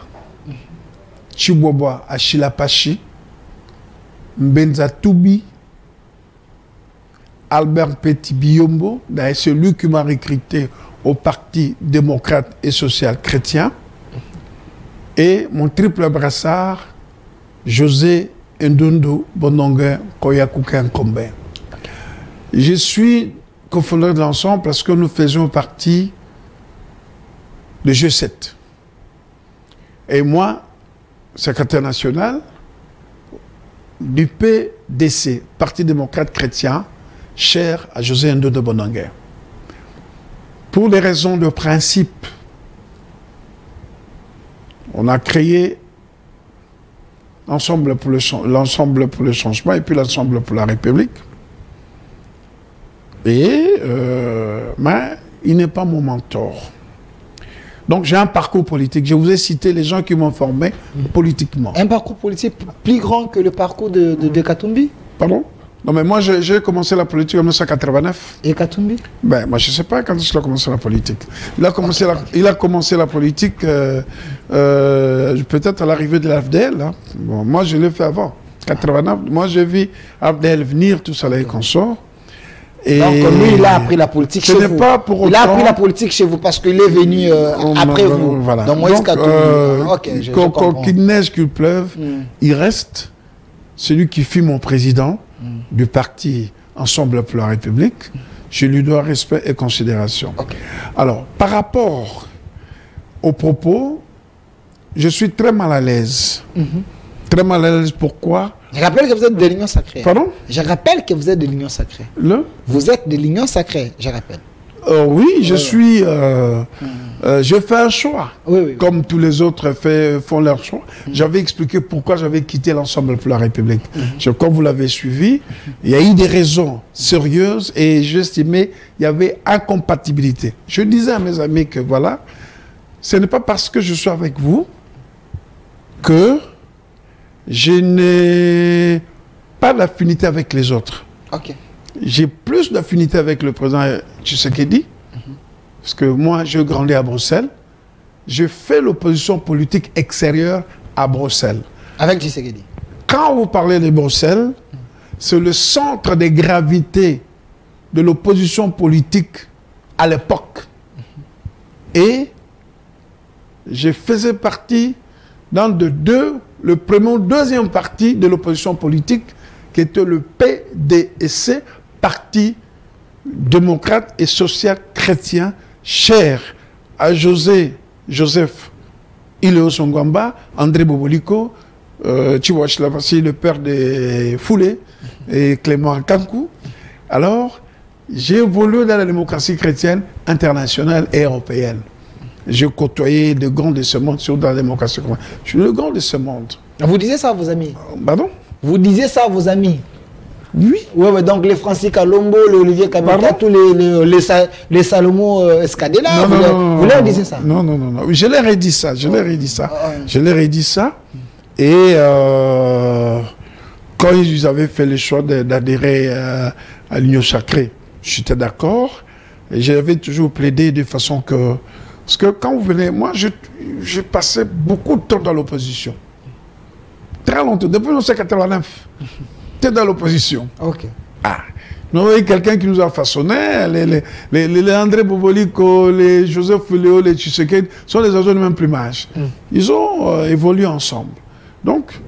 Chibwabwa Achilapachi, Mbenza Toubi, Albert Petit Biombo, c'est lui qui m'a recruté au Parti démocrate et social chrétien, et mon triple brassard, José Ndondo Bonongue Koyakuken Kombe. Je suis cofondateur de l'ensemble parce que nous faisions partie de G7. Et moi, secrétaire national du PDC, Parti démocrate chrétien, cher à José Ndondo Bonongue. Pour des raisons de principe, on a créé l'ensemble pour le changement et puis l'ensemble pour la République. Et mais il n'est pas mon mentor. Donc j'ai un parcours politique. Je vous ai cité les gens qui m'ont formé politiquement. Un parcours politique plus grand que le parcours de Katumbi? Pardon? Non, mais moi, j'ai commencé la politique en 1989. Et Katumbi? Ben, moi, je ne sais pas quand il a commencé la politique. Il a commencé la politique peut-être à l'arrivée de l'AFDL. Hein. Bon, moi, je l'ai fait avant. 89. Moi, j'ai vu AFDL venir, tout ça, là, et qu'on sort. Et donc, lui, il a appris la politique chez vous. Pas pour autant... Il a appris la politique chez vous parce qu'il est venu après vous. Voilà. Donc, Moïse Katumbi. Qu'il neige, qu'il pleuve, il reste celui qui fut mon président du parti Ensemble pour la République. Je lui dois respect et considération. Alors, par rapport aux propos, je suis très mal à l'aise. Très mal à l'aise, pourquoi? Je rappelle que vous êtes de l'Union sacrée. Pardon? Je rappelle que vous êtes de l'Union sacrée. Vous êtes de l'Union sacrée, je rappelle. Oui, je suis... je fais un choix. Oui. Comme tous les autres font leur choix. J'avais expliqué pourquoi j'avais quitté l'Ensemble pour la République. Comme vous l'avez suivi, il y a eu des raisons sérieuses et j'estimais qu'il y avait incompatibilité. Je disais à mes amis que voilà, ce n'est pas parce que je suis avec vous que je n'ai pas d'affinité avec les autres. J'ai plus d'affinité avec le président Tshisekedi, parce que moi, je grandis à Bruxelles. Je fais l'opposition politique extérieure à Bruxelles. Avec Tshisekedi. Quand vous parlez de Bruxelles, c'est le centre de gravité de l'opposition politique à l'époque. Et je faisais partie dans le deuxième parti de l'opposition politique, qui était le PDC, Parti démocrate et social chrétien, cher à Joseph Ileos Ongwamba, André Boboliko, Chiwash Lavassi, le père de Foulé, et Clément Kankou. Alors, j'ai évolué dans la démocratie chrétienne internationale et européenne. J'ai côtoyé de grands de ce monde, surtout dans la démocratie chrétienne. Je suis le grand de ce monde. Vous disiez ça à vos amis? Pardon? Vous disiez ça à vos amis? Oui. Oui, donc les Francis Kalombo, les Olivier Kabila, tous les Salomon Escadela, vous leur disiez ça? Non. Je leur ai dit ça. Et quand ils avaient fait le choix d'adhérer à l'Union sacrée, j'étais d'accord. Et j'avais toujours plaidé de façon que... Parce que quand vous venez... Moi, j'ai passé beaucoup de temps dans l'opposition. Très longtemps. Depuis 1989. J'étais dans l'opposition. Nous avons quelqu'un qui nous a façonné. Les André Boboliko, les Joseph Fuleo, les Tshisekedi sont des oiseaux du même plumage. Ils ont évolué ensemble. Donc,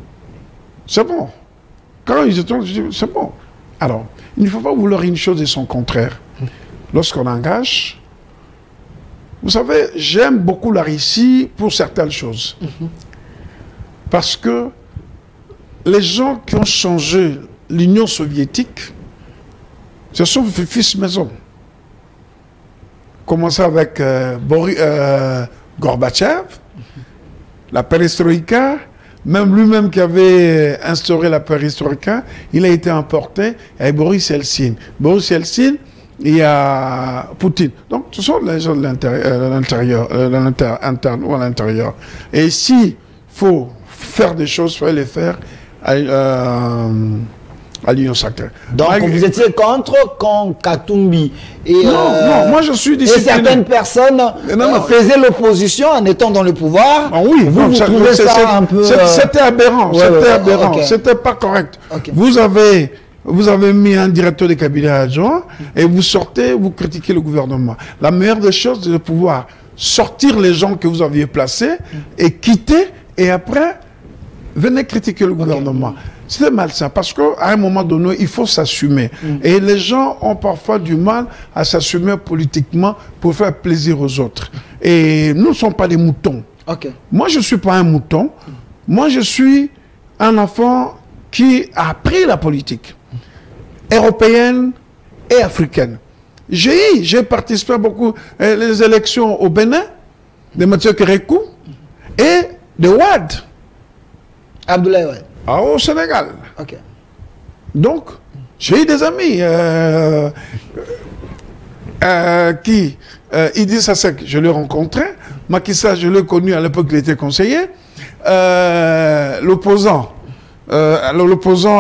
c'est bon. Quand ils étaient, je dis, c'est bon. Alors, il ne faut pas vouloir une chose et son contraire. Lorsqu'on engage, vous savez, j'aime beaucoup la Russie pour certaines choses. Parce que les gens qui ont changé l'Union soviétique, ce sont fils maison. Commencé avec Gorbatchev, la perestroïka, même lui-même qui avait instauré la perestroïka, il a été emporté avec Boris Yeltsin. Boris Yeltsin, il y a Poutine. Donc, ce sont les gens de l'intérieur, interne ou à l'intérieur. Et s'il faut faire des choses, il faut les faire à l'Union sacrée. Donc, vous étiez contre quand Katumbi et, non, moi je suis discipliné. Et certaines personnes faisaient l'opposition en étant dans le pouvoir. Oui, vous trouvez ça un peu... C'était aberrant, c'était pas correct. Vous avez mis un directeur de cabinet adjoint et vous sortez, vous critiquez le gouvernement. La meilleure des choses, c'est de pouvoir sortir les gens que vous aviez placés et quitter, et après, venez critiquer le gouvernement. C'est malsain parce qu'à un moment donné, il faut s'assumer. Et les gens ont parfois du mal à s'assumer politiquement pour faire plaisir aux autres. Et nous ne sommes pas des moutons. Moi, je ne suis pas un mouton. Moi, je suis un enfant qui a appris la politique européenne et africaine. J'ai participé beaucoup les élections au Bénin, de Mathieu Kérékou et de Wade. Abdoulaye Wade. Au Sénégal. Donc, j'ai eu des amis qui... Idrissa Seck, je l'ai rencontré. Macky Sall, je l'ai connu à l'époque, il était conseiller. L'opposant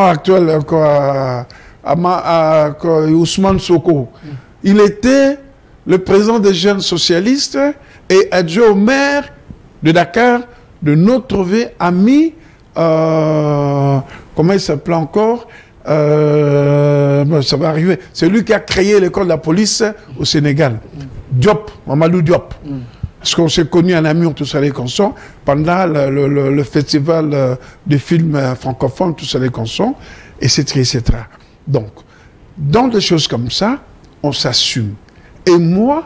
actuel encore à Ousmane Soko. Il était le président des jeunes socialistes et adjoint au maire de Dakar, de notre ami, comment il s'appelait encore, ça va arriver, c'est lui qui a créé l'école de la police au Sénégal, Diop, Mamadou Diop. Parce qu'on s'est connus en ami, tous les consons, pendant le festival de films francophones, tous les consons, etc. Donc, dans des choses comme ça, on s'assume. Et moi,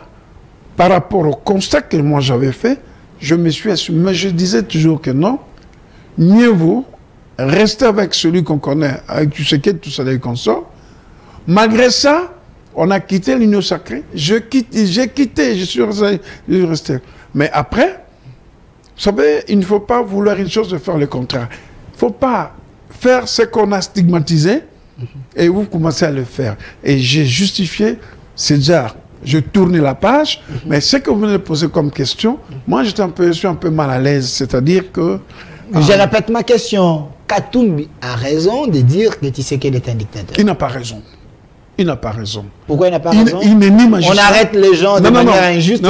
par rapport au constat que moi j'avais fait, je me suis assumé. Mais je disais toujours que non, mieux vaut rester avec celui qu'on connaît, avec Tshisekedi, tous les consons. Malgré ça, on a quitté l'Union sacrée. J'ai quitté, je suis resté. Mais après, vous savez, il ne faut pas vouloir une chose de faire le contraire. Il ne faut pas faire ce qu'on a stigmatisé et vous commencez à le faire. Et j'ai justifié, c'est déjà, je tournais la page, mais ce que vous venez de poser comme question, moi je suis un peu mal à l'aise. C'est-à-dire que... Je répète ma question. Katumbi a raison de dire que Tshisekedi est un dictateur. Il n'a pas raison. Il n'a pas raison. Pourquoi il n'a pas raison? Il n'est ni magistrat. On arrête les gens de manière injuste.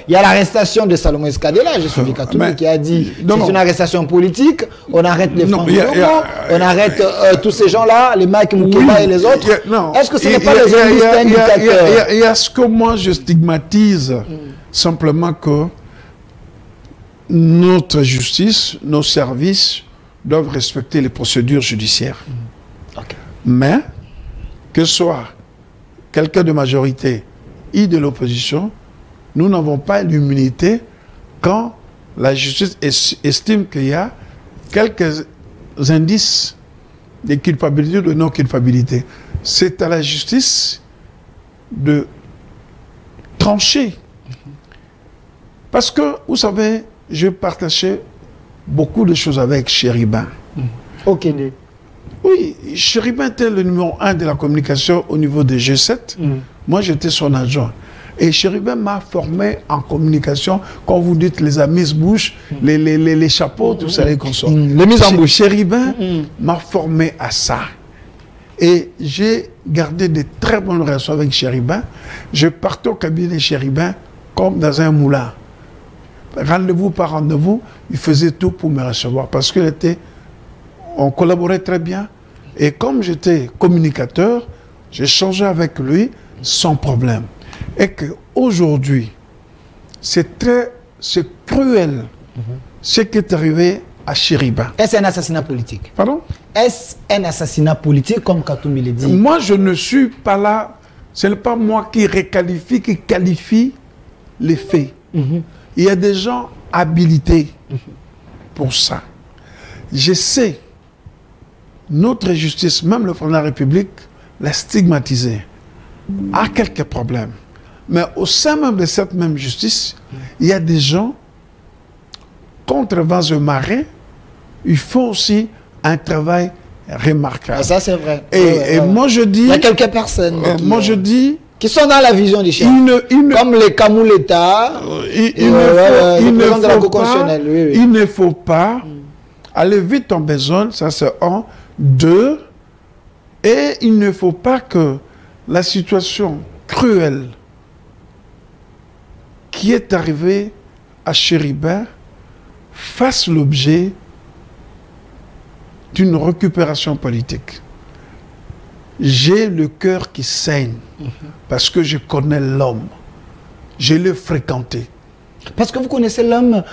Il y a l'arrestation de Salomon Escadela, je suis Katumbi, qui a dit c'est une arrestation politique, on arrête les francs on arrête tous ces gens-là, les Mike Moukeba et les autres. Est-ce que ce n'est pas les indicateurs? Il y a ce que moi je stigmatise, simplement que notre justice, nos services doivent respecter les procédures judiciaires. Mais que soit quelqu'un de majorité et de l'opposition, nous n'avons pas l'immunité quand la justice estime qu'il y a quelques indices de culpabilité ou de non-culpabilité. C'est à la justice de trancher. Parce que, vous savez, je partageais beaucoup de choses avec Chéribin. Ok. Oui, Chéribin était le numéro 1 de la communication au niveau de G7. Moi, j'étais son adjoint. Et Chéribin m'a formé en communication, quand vous dites les amuse-bouches, les chapeaux, tout ça, les consorts. Les mises en bouche. Chéribin m'a formé à ça. Et j'ai gardé de très bonnes relations avec Chéribin. Je partais au cabinet de Chéribin comme dans un moulin. Rendez-vous par rendez-vous, il faisait tout pour me recevoir. Parce qu'il était... On collaborait très bien. Et comme j'étais communicateur, j'échangeais avec lui sans problème. Et qu'aujourd'hui, c'est cruel ce qui est arrivé à Chéribin. Est-ce un assassinat politique? Pardon? Est-ce un assassinat politique, comme Katumbi le dit? Moi, je ne suis pas là. Ce n'est pas moi qui requalifie, qui qualifie les faits. Il y a des gens habilités pour ça. Je sais, notre justice, même le président de la République, l'a stigmatisé, a quelques problèmes. Mais au sein même de cette même justice, il y a des gens, contre vents et marées, il faut aussi un travail remarquable. Ah, ça, c'est vrai. Et moi, je dis... Il y a quelques personnes je dis... qui sont dans la vision des chefs. Comme les Kamouleta, il ne faut pas aller vite en besogne, ça c'est un. Deux, et il ne faut pas que la situation cruelle qui est arrivée à Chéribin fasse l'objet d'une récupération politique. J'ai le cœur qui saigne parce que je connais l'homme. Je l'ai fréquenté. Parce que vous connaissez l'homme,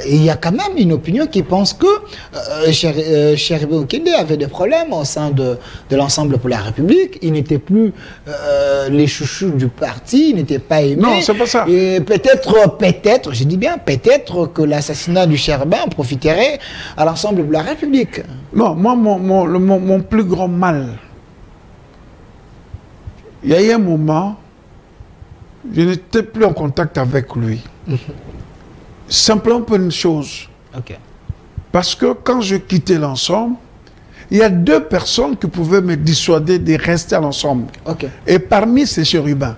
il y a quand même une opinion qui pense que Chéribin Okende avait des problèmes au sein de l'Ensemble pour la République. Il n'était plus les chouchous du parti, il n'était pas aimé. Non, c'est pas ça. Et peut-être, je dis bien, peut-être que l'assassinat du Chéribin profiterait à l'Ensemble pour la République. Non, moi, mon plus grand mal, il y a eu un moment, je n'étais plus en contact avec lui. Simplement pour une chose. Parce que quand je quittais l'ensemble, il y a deux personnes qui pouvaient me dissuader de rester à l'ensemble. Et parmi ces chérubins.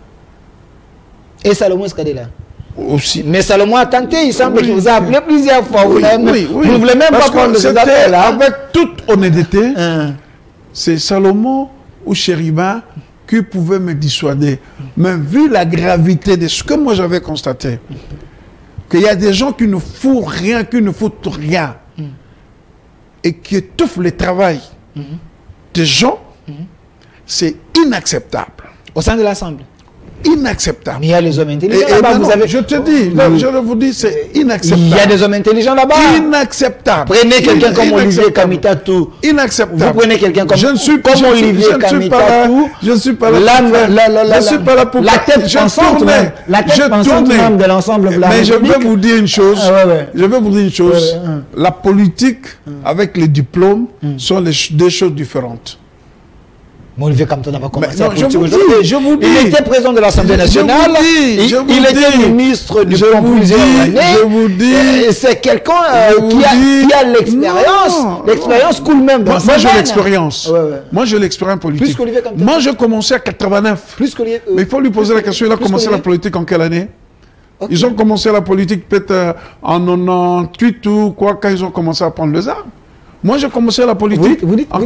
Et Salomon Escadela aussi. Mais Salomon a tenté, il semble qu'il vous a appelé plusieurs fois. Vous ne voulez même pas prendre ces appels-là. Avec toute honnêteté, c'est Salomon ou chérubins qui pouvaient me dissuader. Mais vu la gravité de ce que moi j'avais constaté, qu'il y a des gens qui ne font rien, qui ne foutent rien, et qui étouffent le travail des gens, c'est inacceptable. Au sein de l'Assemblée. Inacceptable. Mais il y a les hommes intelligents Et là-bas. non, je te dis, je vous dis, c'est inacceptable. Il y a des hommes intelligents là-bas. Inacceptable. Prenez quelqu'un comme Olivier Kamitatou. Inacceptable. Vous prenez quelqu'un comme, Olivier Kamitatou. Je ne suis pas là. Je ne suis pas là pour. La tête pensante même. La tête pensante même de l'ensemble de la Mais je République. vais vous dire une chose. Je vais vous dire une chose. Ouais, ouais. La politique avec les diplômes sont deux choses différentes. Mais Olivier Kamitatou n'a pas commencé Non, à politique je vous dis. Il était président de l'Assemblée nationale. Il était ministre depuis plusieurs années. Je vous dis. C'est quelqu'un qui a l'expérience. L'expérience coule même dans Moi, j'ai l'expérience. Ouais, ouais. Moi, j'ai l'expérience politique. Plus qu'Olivier Kamitatou. Moi, j'ai commencé à 89. Plus qu'Olivier. Mais il faut lui poser la question. Il a commencé la politique en quelle année? Okay. Ils ont commencé la politique peut-être en 98 ou quoi, quand ils ont commencé à prendre les armes. Moi, j'ai commencé la politique en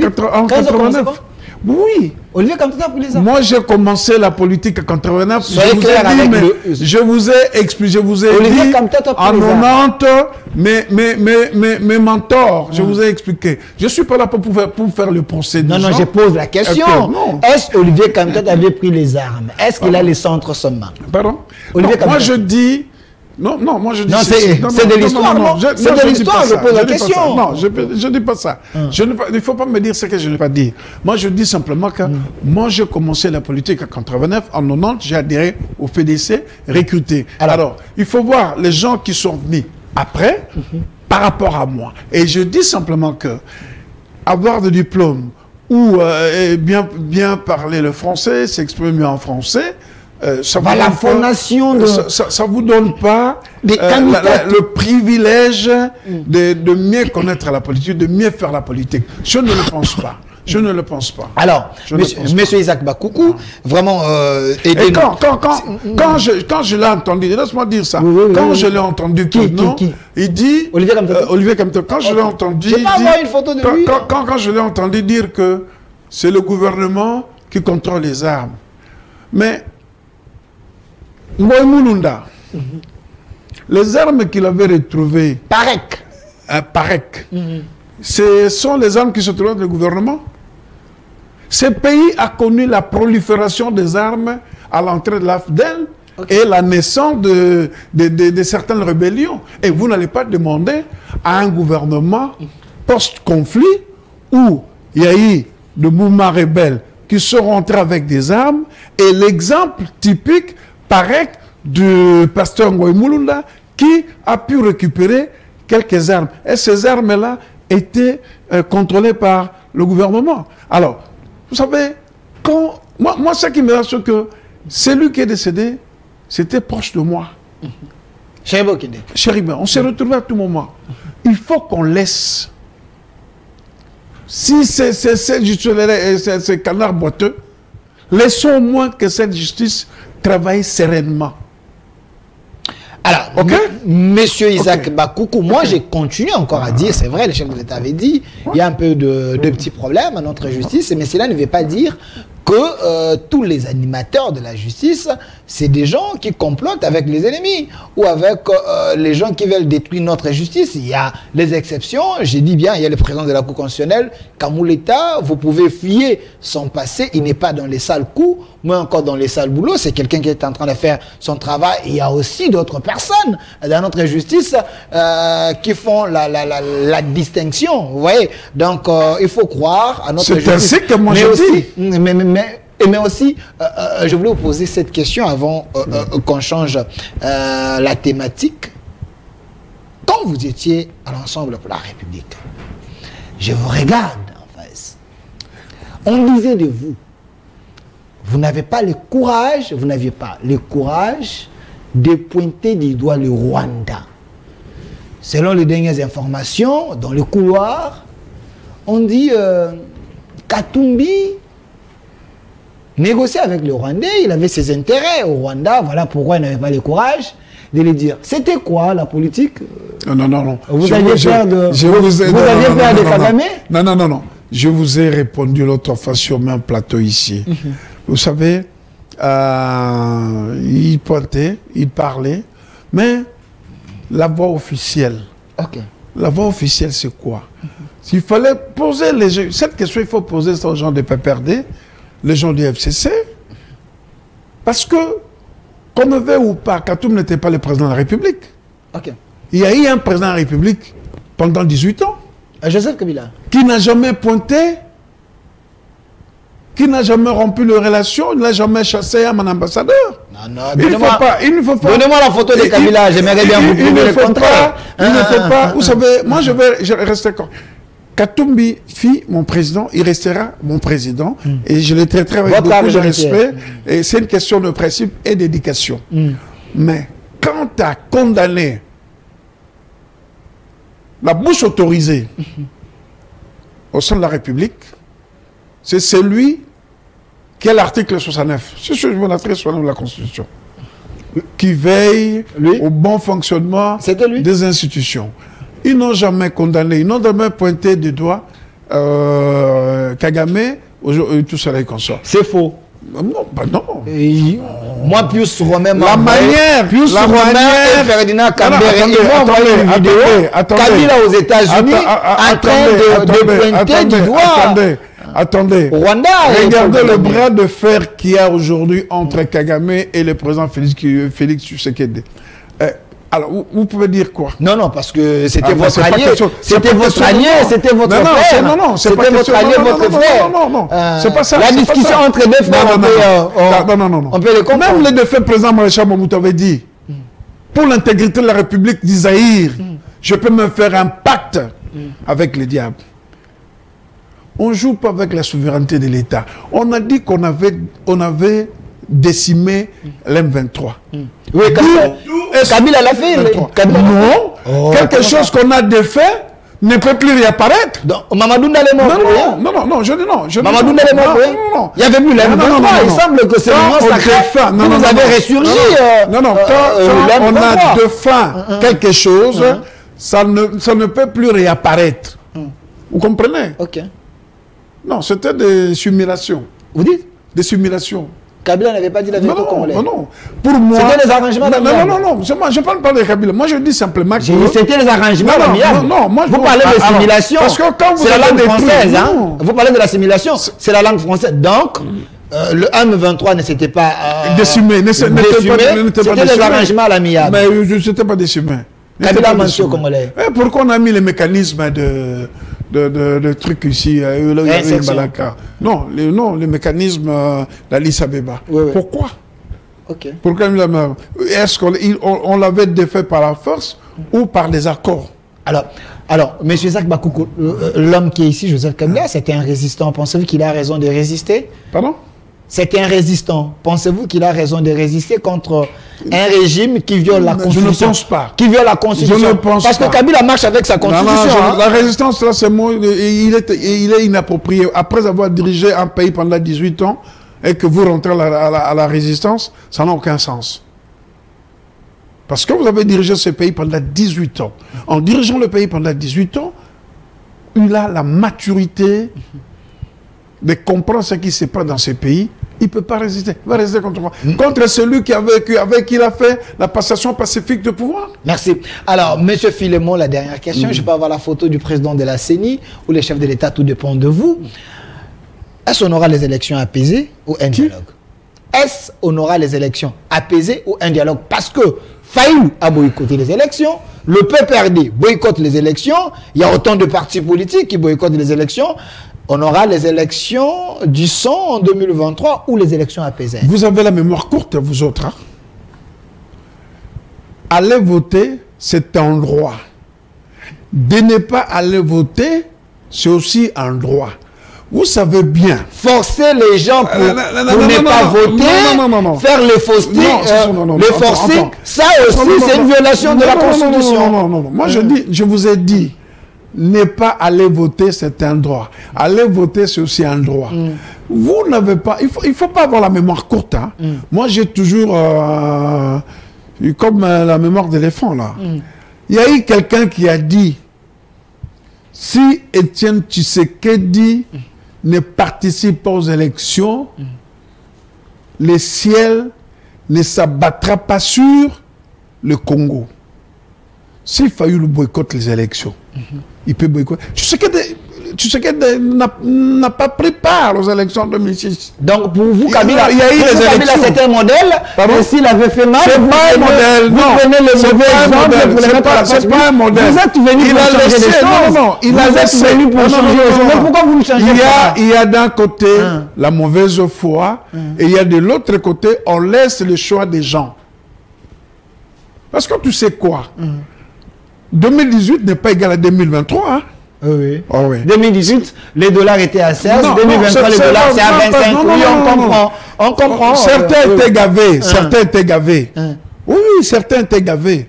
89. Oui. Olivier Kamitatou a pris les armes. Moi, j'ai commencé la politique en 89. Je vous ai expliqué, je vous ai Olivier dit Kamitatou a pris en les armes. 90, mes mentors, je vous ai expliqué. Je ne suis pas là pour faire le procès. Non, je pose la question. Est-ce qu'Olivier Kamitatou avait pris les armes? Est-ce qu'il a les centres seulement? Pardon? Moi, je dis... Non, moi je dis... Non, c'est de l'histoire, non? C'est de l'histoire, je pose la question. Non, je ne dis pas ça. Il ne faut pas me dire ce que je n'ai pas dit. Moi, je dis simplement que moi, j'ai commencé la politique en 89. En 90, j'ai adhéré au PDC, recruté. Alors, il faut voir les gens qui sont venus après par rapport à moi. Et je dis simplement que avoir des diplômes ou bien parler le français, s'exprimer en français, la fondation de... ça vous donne pas le privilège de mieux connaître la politique, de mieux faire la politique. Je ne le pense pas. Je ne le pense pas. Alors, monsieur Isaac Bakoukou, vraiment et quand je l'ai entendu, laisse-moi dire ça, quand je l'ai entendu, il dit, Olivier Kamitatou, quand je l'ai entendu, quand je l'ai entendu dire que c'est le gouvernement qui contrôle les armes. Mais Ngoï Mulunda, les armes qu'il avait retrouvées, Parek, ce sont les armes qui se trouvent dans le gouvernement. Ce pays a connu la prolifération des armes à l'entrée de l'AFDEL et la naissance de certaines rébellions. Et vous n'allez pas demander à un gouvernement post-conflit où il y a eu de mouvements rebelles qui sont rentrés avec des armes, et l'exemple typique Parek du pasteur Ngoï Mulunda qui a pu récupérer quelques armes. Et ces armes-là étaient contrôlées par le gouvernement. Alors, vous savez, moi ce qui me rassure, que celui qui est décédé, c'était proche de moi. Chéribin, on s'est retrouvés à tout moment. Il faut qu'on laisse. Si c'est ces canards boiteux, laissons au moins que cette justice travaille sereinement. Alors, monsieur Isaac Bakoukou, moi j'ai continué encore à dire, c'est vrai, le chef de l'État avait dit, il y a un peu de petits problèmes à notre justice, mais cela ne veut pas dire que tous les animateurs de la justice, c'est des gens qui complotent avec les ennemis ou avec les gens qui veulent détruire notre justice. Il y a les exceptions, j'ai dit bien, il y a le président de la Cour constitutionnelle, Kamouleta, vous pouvez fouiller son passé, il n'est pas dans les sales coups, mais encore dans les sales boulots, c'est quelqu'un qui est en train de faire son travail. Il y a aussi d'autres personnes dans notre justice qui font la distinction, vous voyez. Donc, il faut croire à notre justice. C'est ainsi que moi je dis. Mais aussi, je voulais vous poser cette question avant qu'on change la thématique. Quand vous étiez à l'Ensemble pour la République, je vous regarde en face. On disait de vous, vous n'avez pas le courage, vous n'aviez pas le courage de pointer du doigt le Rwanda. Selon les dernières informations, dans le couloir, on dit Katumbi négocier avec le Rwandais, il avait ses intérêts au Rwanda, voilà pourquoi il n'avait pas le courage de lui dire. C'était quoi la politique? Non. Vous aviez peur de Kagame? Non. je vous ai répondu l'autre fois sur un plateau ici. Vous savez, il pointait, il parlait, mais la voix officielle. La voix officielle, c'est quoi? S'il fallait poser cette question, il faut poser ça aux gens de PPRD, les gens du FCC, parce que, qu'on ne veut ou pas, Katoum n'était pas le président de la République. Il y a eu un président de la République pendant 18 ans. Joseph Kabila. Qui n'a jamais pointé, qui n'a jamais rompu les relations, il n'a jamais chassé à mon ambassadeur. Il ne faut pas. Donnez-moi la photo de Kabila, j'aimerais bien vous prouver le contraire. Il ne faut pas. Vous savez, moi je vais rester comme. Katumbi fit mon président, il restera mon président et je le traiterai avec beaucoup de respect. Et c'est une question de principe et d'éducation. Mais quand tu as condamné la bouche autorisée au sein de la République, c'est celui qui a l'article 69, c'est celui de l'article 69 de la Constitution, qui veille au bon fonctionnement des institutions. Ils n'ont jamais condamné, ils n'ont jamais pointé du doigt Kagame, tout cela et consort. C'est faux. Non, bah non. Moi, Pius Romain, la manière, et Ferdinand Kambere, ils m'ont envoyé une vidéo, Kabila aux États-Unis, en train de pointer du doigt. Attendez. Rwanda. Regardez le bras de fer qu'il y a aujourd'hui entre Kagame et le président Félix Tshisekedi. Alors, vous pouvez dire quoi? Non, parce que c'était votre allié. C'était votre allié, c'était votre frère. Non, c'est pas votre allié, votre frère. Non, c'est pas ça. La discussion entre les deux frères, on peut le comprendre. Même les deux frères, président Maréchal Mobutu avait dit, pour l'intégrité de la République d'Isaïr, je peux me faire un pacte avec le diable. On ne joue pas avec la souveraineté de l'État. On a dit qu'on avait décimé l'M23. Oui, Kabila l'a fait. Non, quelque chose qu'on a défait ne peut plus réapparaître. Mamadou Ndale est mort. Non, je dis non. Mamadou Ndale est mort. Il n'y avait plus l'M23. Il semble que c'est le sacré. Vous avez ressurgi. Non, quand on a défunt quelque chose, ça ne peut plus réapparaître. Vous comprenez? Non, c'était des simulations. Vous dites? Des simulations. Kabila n'avait pas dit la vérité au Congolais. Non. Pour moi... C'était les arrangements d'amiable. Non. Je ne parle pas de Kabila. Moi, je dis simplement que... C'était les arrangements d'amiable. Non. Vous parlez de simulation. Parce que quand vous c'est la langue française. Vous parlez de la simulation. C'est la langue française. Donc, le M23 ne s'était pas... décimé. C'était les arrangements à l'amiable. Mais je n'étais pas décimé. Kabila a menti au Congolais. Pourquoi on a mis les mécanismes de trucs ici, non, les mécanismes d'Addis Abeba. Pourquoi? Pourquoi est-ce qu'on l'avait défait par la force ou par des accords? Alors, M. Jacques Bakoukou, l'homme qui est ici, Joseph Kabila, c'était un résistant. Pensez-vous qu'il a raison de résister? Pardon? C'était un résistant. Pensez-vous qu'il a raison de résister contre un régime qui viole la Constitution? Je ne pense pas. Qui viole la Constitution. Je ne pense Parce pas. que Kabila marche avec sa Constitution. La résistance, là, c'est moi. Il est inapproprié. Après avoir dirigé un pays pendant 18 ans et que vous rentrez à la résistance, ça n'a aucun sens. Parce que vous avez dirigé ce pays pendant 18 ans. En dirigeant le pays pendant 18 ans, il a la maturité de comprendre ce qui se passe dans ce pays. Il ne peut pas résister. Il va résister contre moi. Contre celui qui a vécu, avec qui il a fait la passation pacifique de pouvoir. Merci. Alors, M. Philémon, la dernière question. Je peux avoir la photo du président de la CENI ou les chefs de l'État, tout dépend de vous. Est-ce qu'on aura les élections apaisées ou un dialogue? Est-ce qu'on aura les élections apaisées ou un dialogue? Parce que Faïlou a boycotté les élections, le PPRD boycotte les élections, il y a autant de partis politiques qui boycottent les élections. On aura les élections du sang en 2023 ou les élections apaisées. Vous avez la mémoire courte, vous autres. Hein? Aller voter, c'est un droit. De ne pas aller voter, c'est aussi un droit. Vous savez bien. Forcer les gens pour ne pas voter, faire les faussetés, les forcer, ça aussi c'est une violation de la Constitution. Non. Moi je vous ai dit, ne pas aller voter, c'est un droit. Aller voter, c'est aussi un droit. Vous n'avez pas... Il faut pas avoir la mémoire courte. Hein. Moi, j'ai toujours... comme la mémoire d'éléphant, là. Il y a eu quelqu'un qui a dit... si Étienne Tshisekedi ne participe pas aux élections, le ciel ne s'abattra pas sur le Congo. S'il Fayoulou boycotte les élections, il peut boycotter. Tshisekedi n'a pas pris part aux élections de 2006. Donc pour vous, Kabila, il y a eu les élections. C'était un modèle, mais s'il avait fait mal, c'est pas un modèle, non. Vous prenez le mauvais exemple pour le mettre à la place. C'est pas un modèle. Vous êtes venu pour changer les choses. Non, il a laissé. Venu pour changer les choses. Mais pourquoi vous ne changez pas? Il y a d'un côté la mauvaise foi et il y a de l'autre côté, on laisse le choix des gens. Parce que tu sais quoi, 2018 n'est pas égal à 2023. Hein? Oui. Oh, oui. 2018, les dollars étaient à 16, non, 2023, les dollars c'est à 25. Oui, on comprend. On comprend. Certains étaient gavés. Certains étaient gavés. Oui, certains étaient gavés.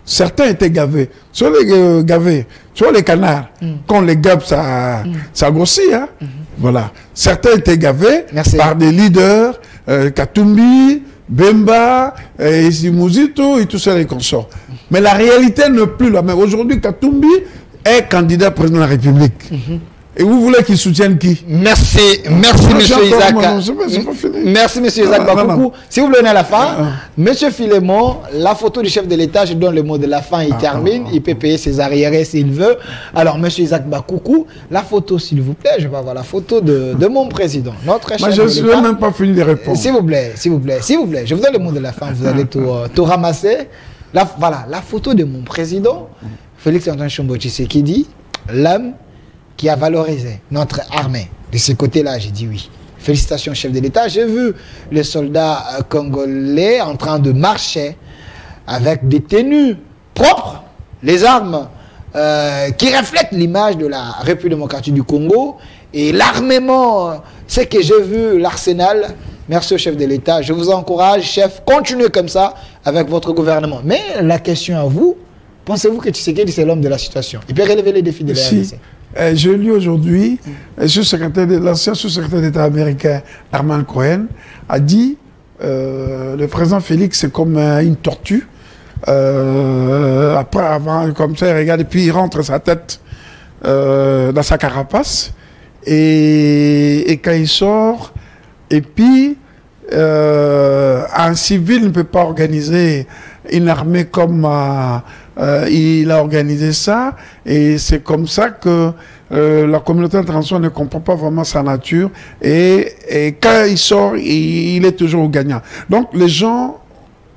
Certains étaient gavés. Sur les gavés, sur les canards, quand les gavent, ça grossit. Hein? Voilà. Certains étaient gavés par des leaders, Katumbi, Bemba, Isimuzito et tout ça, les consorts. Mais la réalité n'est plus la même. Aujourd'hui, Katumbi est candidat président de la République. Et vous voulez qu'il soutienne qui? Merci, monsieur Isaac. Merci, monsieur Isaac Bakoukou. Si vous voulez à la fin, monsieur Philémon, la photo du chef de l'État, je donne le mot de la fin, il termine, il peut payer ses arriérés s'il veut. Alors, monsieur Isaac Bakoukou, la photo, s'il vous plaît, je vais avoir la photo de mon président, notre chef de l'État. Je n'ai même pas fini de répondre. S'il vous plaît, je vous donne le mot de la fin, vous allez tout ramasser. Voilà, la photo de mon président, Félix-Antoine Tshisekedi, l'homme qui a valorisé notre armée. De ce côté-là, j'ai dit oui. Félicitations, chef de l'État. J'ai vu les soldats congolais en train de marcher avec des tenues propres, les armes qui reflètent l'image de la République démocratique du Congo et l'armement, c'est que j'ai vu l'arsenal. Merci au chef de l'État. Je vous encourage, chef, continuez comme ça avec votre gouvernement. Mais la question à vous, pensez-vous que Tshisekedi, c'est l'homme de la situation? Il peut relever les défis de la RDC? Je lis aujourd'hui, l'ancien sous-secrétaire d'État américain, Herman Cohen, a dit le président Félix, c'est comme une tortue. Avant, comme ça, il regarde, et puis il rentre sa tête dans sa carapace. Et quand il sort, et puis, un civil ne peut pas organiser une armée comme il a organisé ça, et c'est comme ça que la communauté internationale ne comprend pas vraiment sa nature, et quand il sort, il est toujours gagnant. Donc les gens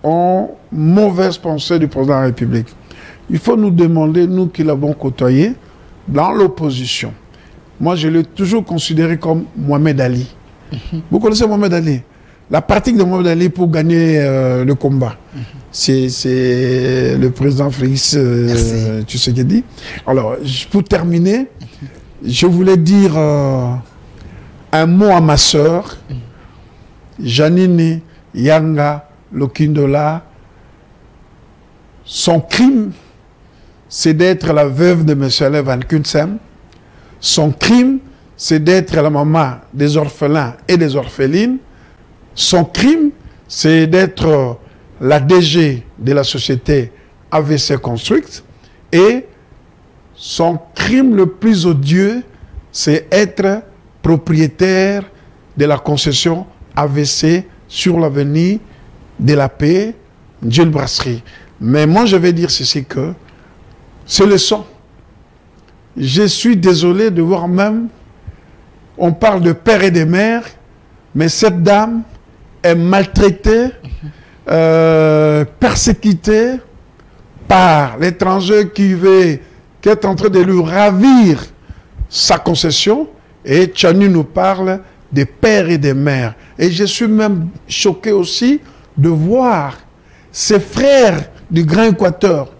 ont mauvaise pensée du président de la République. Il faut nous demander, nous qui l'avons côtoyé, dans l'opposition. Moi, je l'ai toujours considéré comme Mohamed Ali. Vous connaissez Mohamed Ali? La pratique de Mohamed Ali pour gagner le combat. C'est le président Félix Tshisekedi. Alors, pour terminer, je voulais dire un mot à ma sœur, Janine Yanga Lokindola. Son crime, c'est d'être la veuve de M. Van Kunsem. Son crime, c'est d'être la maman des orphelins et des orphelines. Son crime, c'est d'être la DG de la société AVC Construct. Et son crime le plus odieux, c'est être propriétaire de la concession AVC sur l'avenue de la Paix, Dieu Brasserie. Mais moi, je vais dire ceci que c'est le sang. Je suis désolé de voir même, on parle de père et de mère, mais cette dame est maltraitée, persécutée par l'étranger qui est en train de lui ravir sa concession. Et Tchani nous parle des pères et des mères. Et je suis même choqué aussi de voir ses frères du Grand Équateur,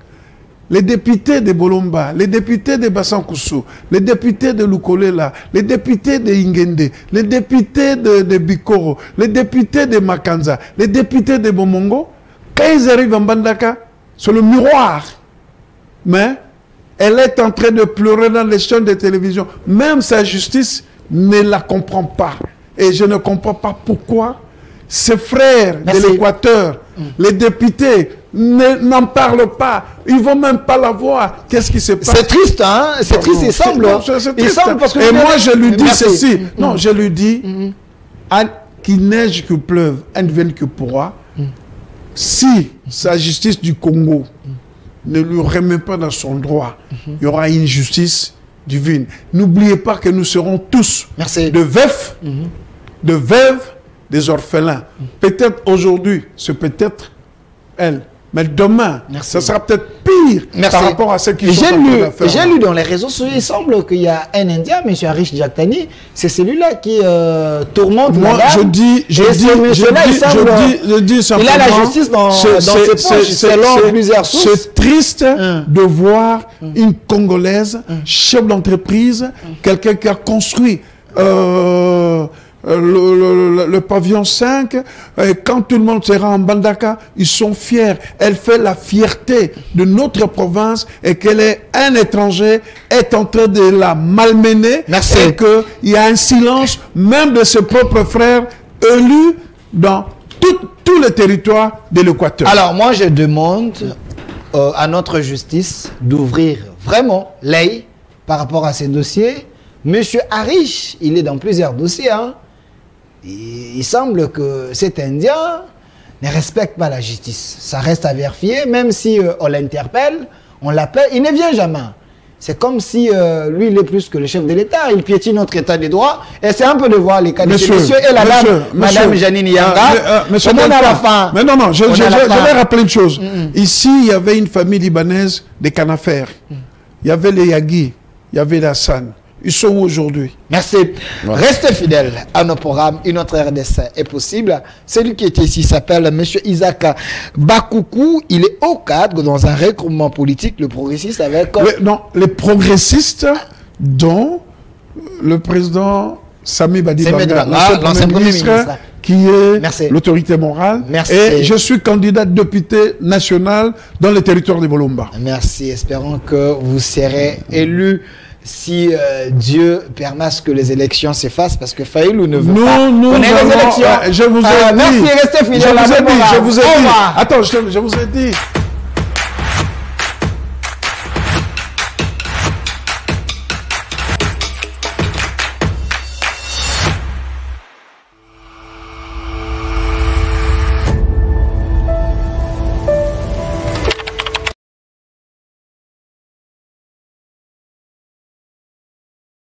les députés de Bolomba, les députés de Bassankoussou, les députés de Lukolela, les députés de Ingende, les députés de Bikoro, les députés de Makanza, les députés de Bomongo, quand ils arrivent en Bandaka, sur le miroir, mais elle est en train de pleurer dans les chaînes de télévision. Même sa justice ne la comprend pas. Et je ne comprends pas pourquoi ses frères de l'Équateur, les députés n'en parlent pas. Ils ne vont même pas la voir. Qu'est-ce qui se passe? C'est triste, hein? C'est triste, il semble. Il semble parce que et moi, je lui dis ceci. Non, je lui dis, qu'il neige, que pleuve, advienne que pourra. Si sa justice du Congo ne lui remet pas dans son droit, il y aura une justice divine. N'oubliez pas que nous serons tous de veufs, de veuves, des orphelins. Peut-être aujourd'hui, c'est peut-être elle. Mais demain, ça sera peut-être pire par rapport à ce qu'ils sont en train de faire. J'ai lu dans les réseaux sociaux, il semble qu'il y a un Indien, M. Harish Jaktani, c'est celui-là qui tourmente moi, je dis simplement, il a la justice dans ses poches, selon plusieurs sources. C'est triste de voir une Congolaise, chef d'entreprise, quelqu'un qui a construit le pavillon 5, quand tout le monde sera en Bandaka, ils sont fiers. Elle fait la fierté de notre province et qu'elle est un étranger, est en train de la malmener. Merci. Et qu'il y a un silence, même de ses propres frères élus dans tout le territoire de l'Équateur. Alors moi je demande à notre justice d'ouvrir vraiment l'œil par rapport à ces dossiers. Monsieur Harish, il est dans plusieurs dossiers, hein. Il semble que cet Indien ne respecte pas la justice. Ça reste à vérifier, même si on l'interpelle, on l'appelle, il ne vient jamais. C'est comme si lui, il est plus que le chef de l'État. Il piétine notre État des droits. Et c'est un peu de voir les cas de monsieur et la dame, Madame Janine Yanga. Mais non, je vais rappeler une chose. Ici, il y avait une famille libanaise des Canafers. Il y avait les Yagui, il y avait les Hassan. Ils sont où aujourd'hui? Merci. Voilà. Restez fidèles à nos programmes. Une autre RDC est possible. Celui qui était ici s'appelle M. Isaac Bakoukou. Il est au cadre dans un regroupement politique, le progressiste avec... les progressistes dont le président Sami Badibanga, l'ancien Premier ministre, qui est l'autorité morale. Merci. Et je suis candidat député national dans le territoire de Bolomba. Merci. Espérons que vous serez élu si Dieu permet que les élections s'effacent, parce que Faïlou ne veut pas. Nous les élections. Je vous ai dit. Merci, restez fidèles. Je vous ai dit. Attends, je vous ai dit.